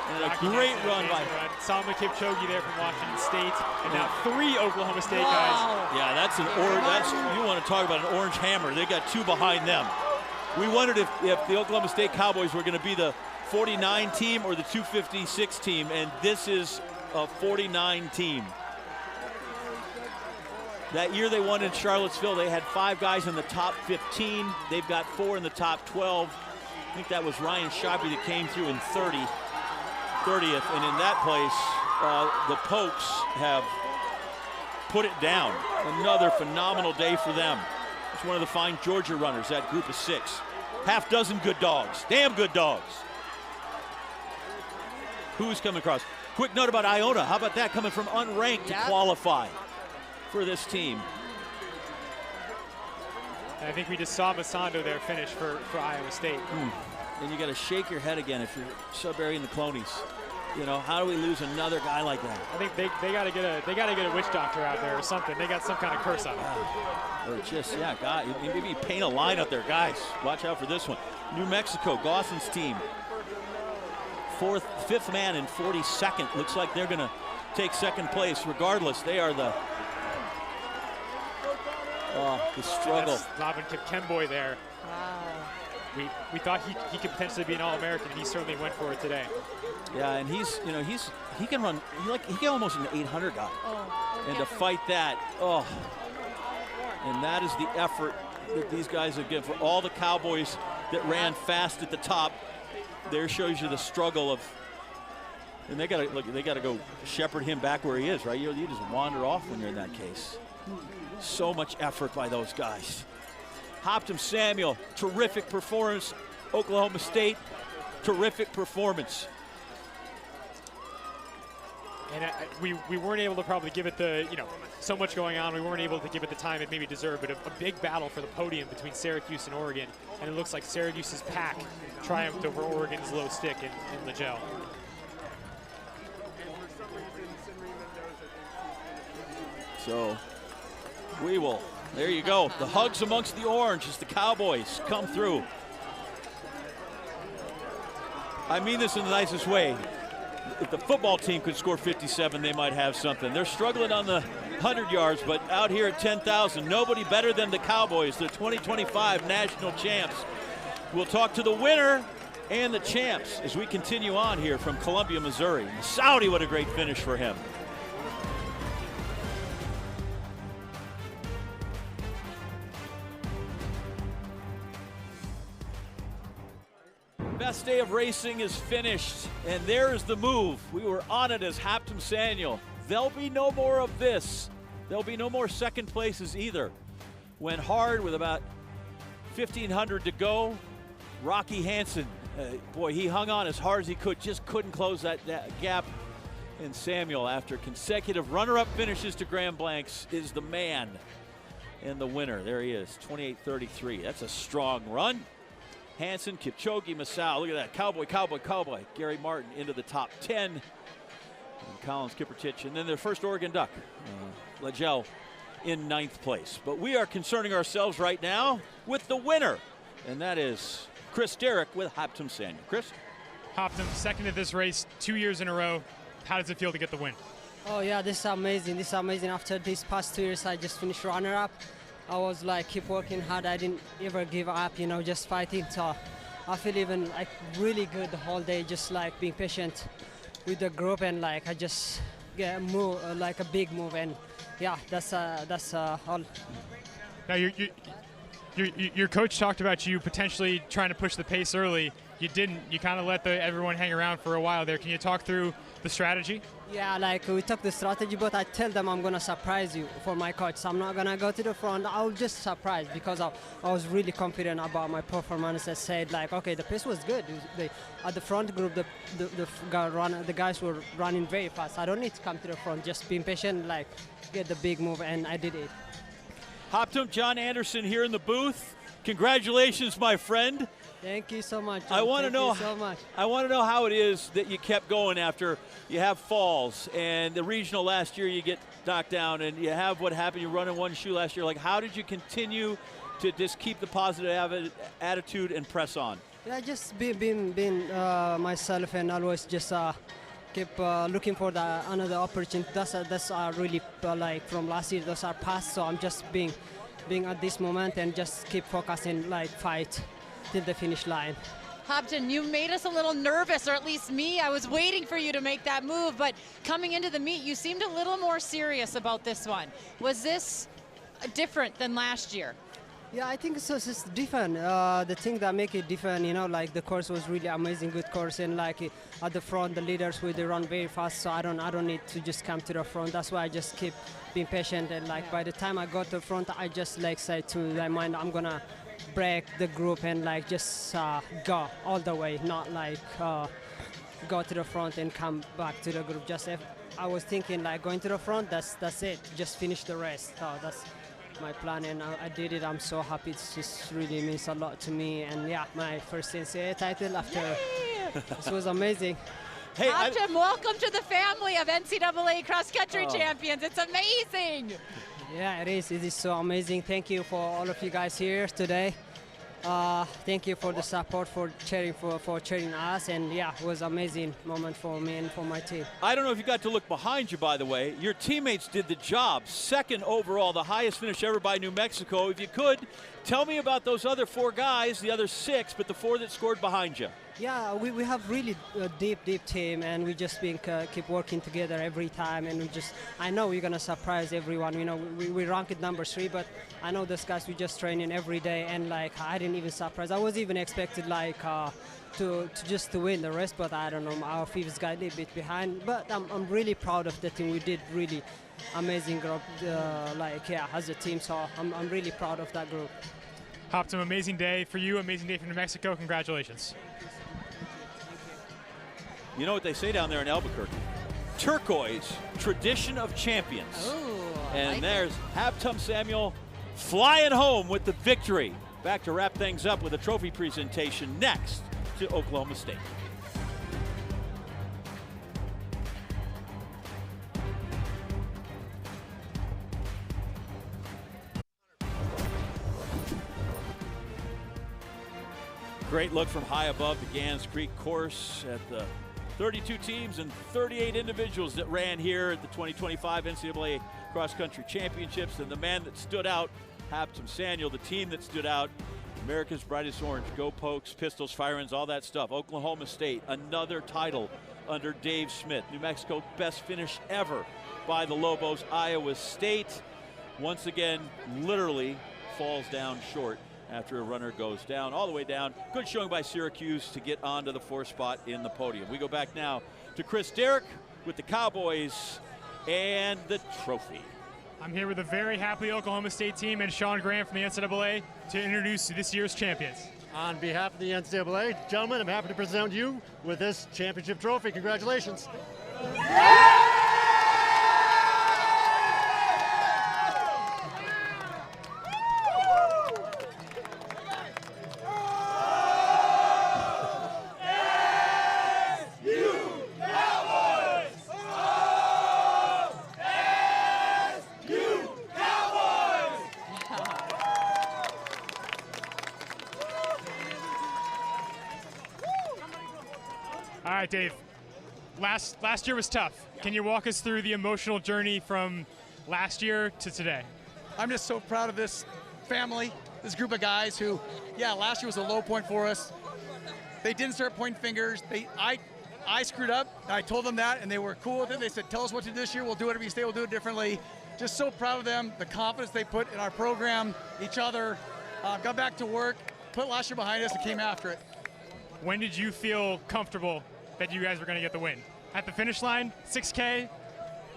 And a great run by Salma Kipchoge there from Washington State, and now 3 Oklahoma State guys. Yeah, that's you want to talk about an orange hammer. They got 2 behind them. We wondered if the Oklahoma State Cowboys were going to be the 49 team or the 256 team, and this is a 49 team. That year they won in Charlottesville, they had 5 guys in the top 15. They've got 4 in the top 12. I think that was Ryan Shabby that came through in 30th. And in that place, the Pokes have put it down. Another phenomenal day for them. It's one of the fine Georgia runners, that group of 6. Half dozen good dogs, damn good dogs. Who's coming across? Quick note about Iona. How about that, coming from unranked to qualify for this team. And I think we just saw Masando there finish for Iowa State. And you got to shake your head again if you're Sudbury and the Clonies. You know, how do we lose another guy like that? I think they got to get a witch doctor out there or something. They got some kind of curse on them. Or just God, maybe paint a line out there, guys. Watch out for this one. New Mexico, Gawson's team. 5th man in 42nd. Looks like they're going to take second place. Regardless, they are the struggle. Robin Kipkemboy there. Wow. We thought he could potentially be an All-American, and he certainly went for it today. Yeah, and he can run. He can almost an 800 guy. And to fight that, and that is the effort that these guys have given for all the Cowboys that ran fast at the top. There shows you the struggle of And they got to go shepherd him back where he is, right? You just wander off when you're in that case. So much effort by those guys. Hoptum Samuel, terrific performance. Oklahoma State, terrific performance. And we weren't able to probably give it the, so much going on. We weren't able to give it the time it maybe deserved, but a big battle for the podium between Syracuse and Oregon. And it looks like Syracuse's pack triumphed over Oregon's low stick in Legel. So there you go. The hugs amongst the orange as the Cowboys come through. I mean this in the nicest way. If the football team could score 57, they might have something. They're struggling on the 100 yards, but out here at 10,000, nobody better than the Cowboys, the 2025 national champs. We'll talk to the winner and the champs as we continue on here from Columbia, Missouri. Saudi, what a great finish for him. Best day of racing is finished, and there's the move. We were on it as Hoptum Samuel. There'll be no more of this. There'll be no more second places either. Went hard with about 1,500 to go. Rocky Hansen, boy, he hung on as hard as he could, just couldn't close that gap. And Samuel, after consecutive runner-up finishes to Grand Blancs, is the man and the winner. There he is, 28:33. That's a strong run. Hansen, Kipchoge, Masao, look at that, cowboy. Gary Martin into the top 10. And Collins, Kiprotich, and then their first Oregon Duck, Legel, in 9th place. But we are concerning ourselves right now with the winner, and that is Chris Derrick with Hoptum Samuel. Chris? Hoptum, second at this race 2 years in a row. How does it feel to get the win? Oh yeah, this is amazing. This is amazing. After these past 2 years, I just finished runner-up. I was like, keep working hard. I didn't ever give up, just fighting. So I feel even like really good the whole day, just like being patient with the group, and like I just get a move, like a big move, and yeah, that's all. Now your coach talked about you potentially trying to push the pace early. You didn't. You kind of let everyone hang around for a while there. Can you talk through the strategy? Yeah, like we took the strategy, but I tell them I'm gonna surprise you for my coach. So I'm not gonna go to the front. I'll just surprise, because I was really confident about my performance. I said like, okay, the pace was good. At the front group, the guys were running very fast. I don't need to come to the front. Just being patient, like get the big move, and I did it. Hoptum, John Anderson here in the booth. Congratulations, my friend. Thank you so much, John. I want to know how it is that you kept going after you have falls, and the regional last year you get knocked down, and you have what happened, you run in one shoe last year. Like, how did you continue to just keep the positive attitude and press on? Yeah, just being myself, and always just keep looking for another opportunity. That's really like from last year. Those are past, so I'm just being at this moment and just keep focusing, like fight till the finish line. Hoptum, you made us a little nervous, or at least me. I was waiting for you to make that move, but coming into the meet, you seemed a little more serious about this one. Was this different than last year? Yeah, I think so. It's different. The thing that make it different, like the course was really amazing, good course, and like at the front, the leaders they run very fast. So I don't need to just come to the front. That's why I just keep being patient, and like by the time I got to the front, I just like say to my mind, I'm gonna break the group and like just go all the way, not like go to the front and come back to the group. Just if I was thinking like going to the front, that's it. Just finish the rest. So that's my plan, and I did it. I'm so happy. It just really means a lot to me, and yeah, my first NCAA title after this was amazing. Hey, Hoptum, welcome to the family of NCAA cross-country champions. It's amazing. Yeah, it is. It is so amazing. Thank you for all of you guys here today. Thank you for the support, for cheering us, and yeah, it was an amazing moment for me and for my team. I don't know if you got to look behind you, by the way. Your teammates did the job. Second overall, the highest finish ever by New Mexico. If you could, tell me about those other 4 guys, the other 6, but the 4 that scored behind you. Yeah, we have really deep team, and we just keep working together every time, and I know we're gonna surprise everyone. You know, we ranked number 3, but I know those guys, we just training every day, and like I didn't even surprise. I was even expected like to win the rest, but I don't know, our fifth got a little bit behind. But I'm really proud of the team. We did really amazing group, as a team. So I'm really proud of that group. Hoptum, amazing day for you, amazing day for New Mexico. Congratulations. You know what they say down there in Albuquerque? Turquoise, tradition of champions. Oh, and there's Hoptum Samuel flying home with the victory. Back to wrap things up with a trophy presentation next to Oklahoma State. Great look from high above the Gans Creek course at the 32 teams and 38 individuals that ran here at the 2025 NCAA Cross Country Championships. And the man that stood out, Hoptum Samuel, the team that stood out, America's Brightest Orange, Go Pokes, Pistols, Fire-Ins, all that stuff. Oklahoma State, another title under Dave Smith. New Mexico, best finish ever by the Lobos. Iowa State, once again, literally falls down short after a runner goes down, all the way down. Good showing by Syracuse to get onto the 4th spot in the podium. We go back now to Chris Derrick with the Cowboys and the trophy. I'm here with a very happy Oklahoma State team and Sean Graham from the NCAA to introduce this year's champions. On behalf of the NCAA, gentlemen, I'm happy to present you with this championship trophy. Congratulations. All right, Dave. Last year was tough. Can you walk us through the emotional journey from last year to today? I'm just so proud of this family, this group of guys who, last year was a low point for us. They didn't start pointing fingers. I screwed up. I told them that, and they were cool with it. They said, tell us what to do this year. We'll do it every state. We'll do it differently. Just so proud of them, the confidence they put in our program, each other. Got back to work, put last year behind us, and came after it. When did you feel comfortable that you guys were going to get the win? At the finish line, 6K?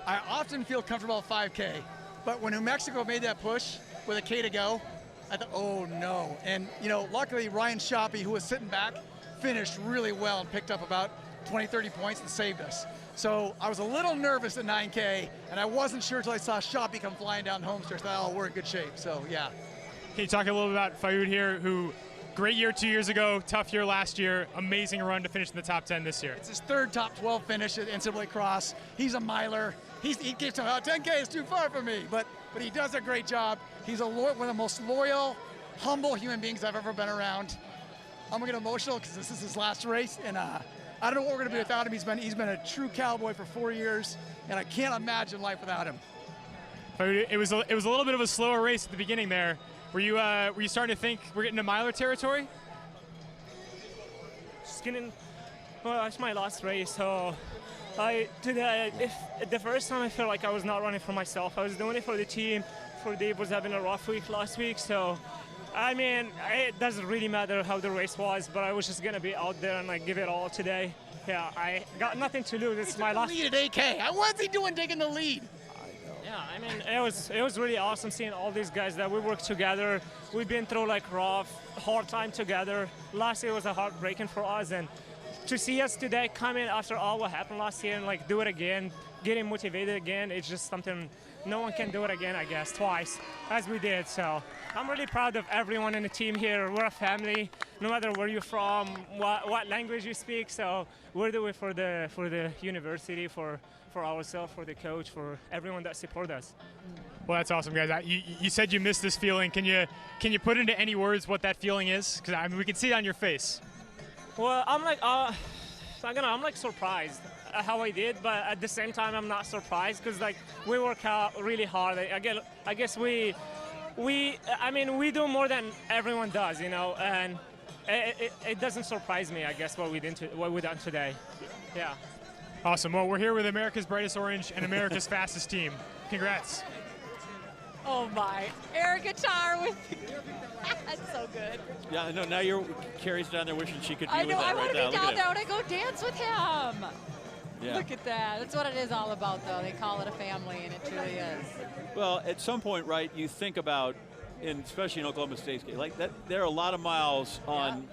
I often feel comfortable at 5K, but when New Mexico made that push with a K to go, I thought, oh no. And luckily Ryan Shoppy, who was sitting back, finished really well and picked up about 20, 30 points and saved us. So I was a little nervous at 9K, and I wasn't sure until I saw Shoppy come flying down the home stretch. I thought, oh, we're in good shape. So yeah. Can you talk a little bit about Fayoud here, who great year 2 years ago, tough year last year, amazing run to finish in the top 10 this year. It's his 3rd top 12 finish at NCAA Cross. He's a miler. He keeps saying, 10K is too far for me, but he does a great job. He's one of the most loyal, humble human beings I've ever been around. I'm gonna get emotional because this is his last race, and I don't know what we're gonna be without him. He's been a true cowboy for 4 years, and I can't imagine life without him. It was a little bit of a slower race at the beginning there. Were you starting to think we're getting to miler territory? Well, it's my last race, so the first time I felt like I was not running for myself. I was doing it for the team. For Dave was having a rough week last week, so I mean, it doesn't really matter how the race was, but I was just gonna be out there and give it all today. Yeah, I got nothing to lose. It's my last lead at AK. What's he doing taking the lead? Yeah, I mean, it was really awesome seeing all these guys that we work together. We've been through rough, hard time together. Last year was a heartbreaking for us, and to see us today come in after all what happened last year and do it again, getting motivated again, it's just something no one can do it again, I guess, twice as we did. So I'm really proud of everyone in the team here. We're a family, no matter where you're from, what language you speak. So we're doing it for the university, for ourselves, for the coach, for everyone that support us. Well, that's awesome, guys. You said you missed this feeling. Can you put into any words what that feeling is? Because I mean, we can see it on your face. Well, I'm surprised at how I did, but at the same time, I'm not surprised because we work out really hard. I guess we do more than everyone does, and it doesn't surprise me, I guess, what we done today. Yeah. Awesome. Well, we're here with America's Brightest Orange and America's Fastest Team. Congrats. Oh my, air guitar with, that's so good. Yeah, I know, now Carrie's down there wishing she could be I with know, that I right want to now. be Look down at there. I want to go dance with him. Yeah. Look at that. That's what it is all about, though. They call it a family, and it truly is. Well, at some point, right, you think about, especially in Oklahoma State's case, like that, there are a lot of miles on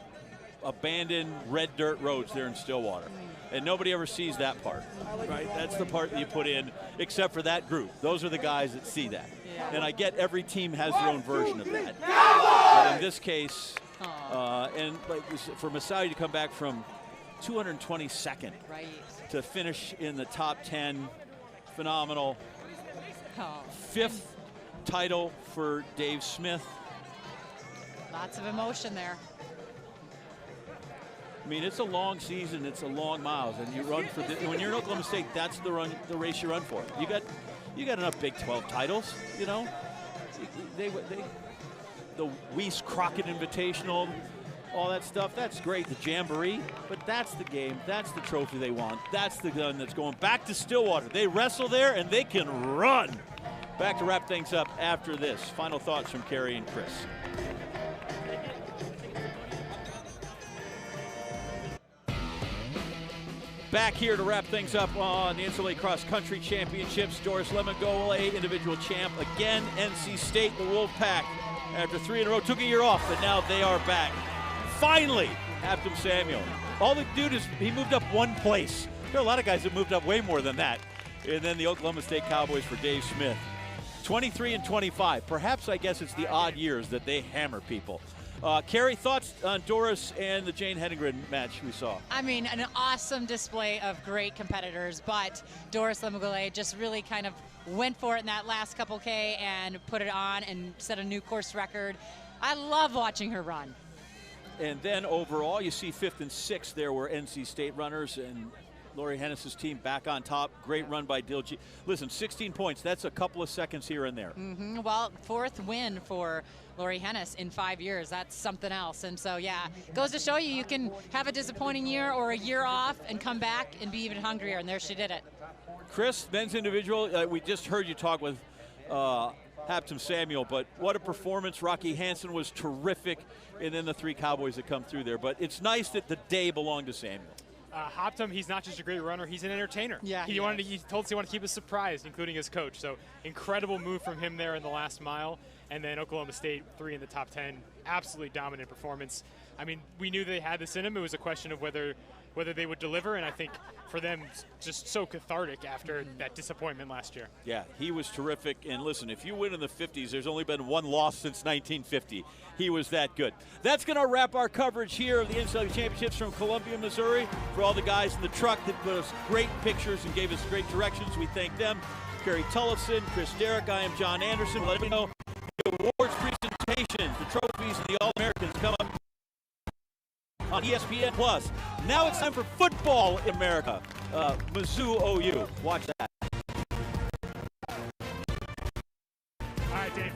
abandoned red dirt roads there in Stillwater. And nobody ever sees that part, right? That's the part that you put in, except for that group. Those are the guys that see that. Yeah. And I get every team has their own version of that. But in this case, and like for Masai to come back from 222nd to finish in the top 10, phenomenal. Fifth title for Dave Smith. Lots of emotion there. I mean, it's a long season. It's a long miles, and you run for when you're in Oklahoma State. That's the race you run for. You got enough Big 12 titles. You know, the Weiss Crockett Invitational, all that stuff. That's great. The Jamboree, but that's the game. That's the trophy they want. That's the gun that's going back to Stillwater. They wrestle there, and they can run. Back to wrap things up after this. Final thoughts from Carrie and Chris. Back here to wrap things up on the NCAA Cross Country Championships. Doris Lemon-Goulet, individual champ. Again, NC State, the Wolfpack, after 3 in a row, took a year off, but now they are back. Finally, Aptum Samuel. All the dude is, he moved up one place. There are a lot of guys that moved up way more than that. And then the Oklahoma State Cowboys for Dave Smith. 23 and 25. Perhaps, I guess, it's the odd years that they hammer people. Carrie, thoughts on Doris and the Jane Hedengren match we saw? I mean, an awesome display of great competitors, but Doris Lemon-Goulet just really kind of went for it in that last couple K and put it on and set a new course record. I love watching her run. And then overall, you see 5th and 6th there were NC State runners, and Lori Hennis's team back on top. Great run by Dilge. Listen, 16 points. That's a couple of seconds here and there. Well, 4th win for Lori Hennis in 5 years. That's something else. And so, yeah, goes to show you can have a disappointing year or a year off and come back and be even hungrier. And there she did it. Chris, men's individual, we just heard you talk with Aptum Samuel, but what a performance. Rocky Hansen was terrific, and then the 3 Cowboys that come through there. But it's nice that the day belonged to Samuel. Aptum, he's not just a great runner, he's an entertainer. Yeah, he told us he wanted to keep us surprised, including his coach. So incredible move from him there in the last mile. And then Oklahoma State, 3 in the top 10. Absolutely dominant performance. I mean, we knew they had this in them. It was a question of whether they would deliver, and I think for them, just so cathartic after that disappointment last year. Yeah, he was terrific. And listen, if you win in the 50s, there's only been one loss since 1950. He was that good. That's going to wrap our coverage here of the NCAA Championships from Columbia, Missouri. For all the guys in the truck that put us great pictures and gave us great directions, we thank them. Kerry Tullifson, Chris Derrick, I am John Anderson. Let me know the awards presentations, the trophies, and the All-Americans come up on ESPN Plus. Now it's time for football in America. Mizzou OU. Watch that. All right, Dave.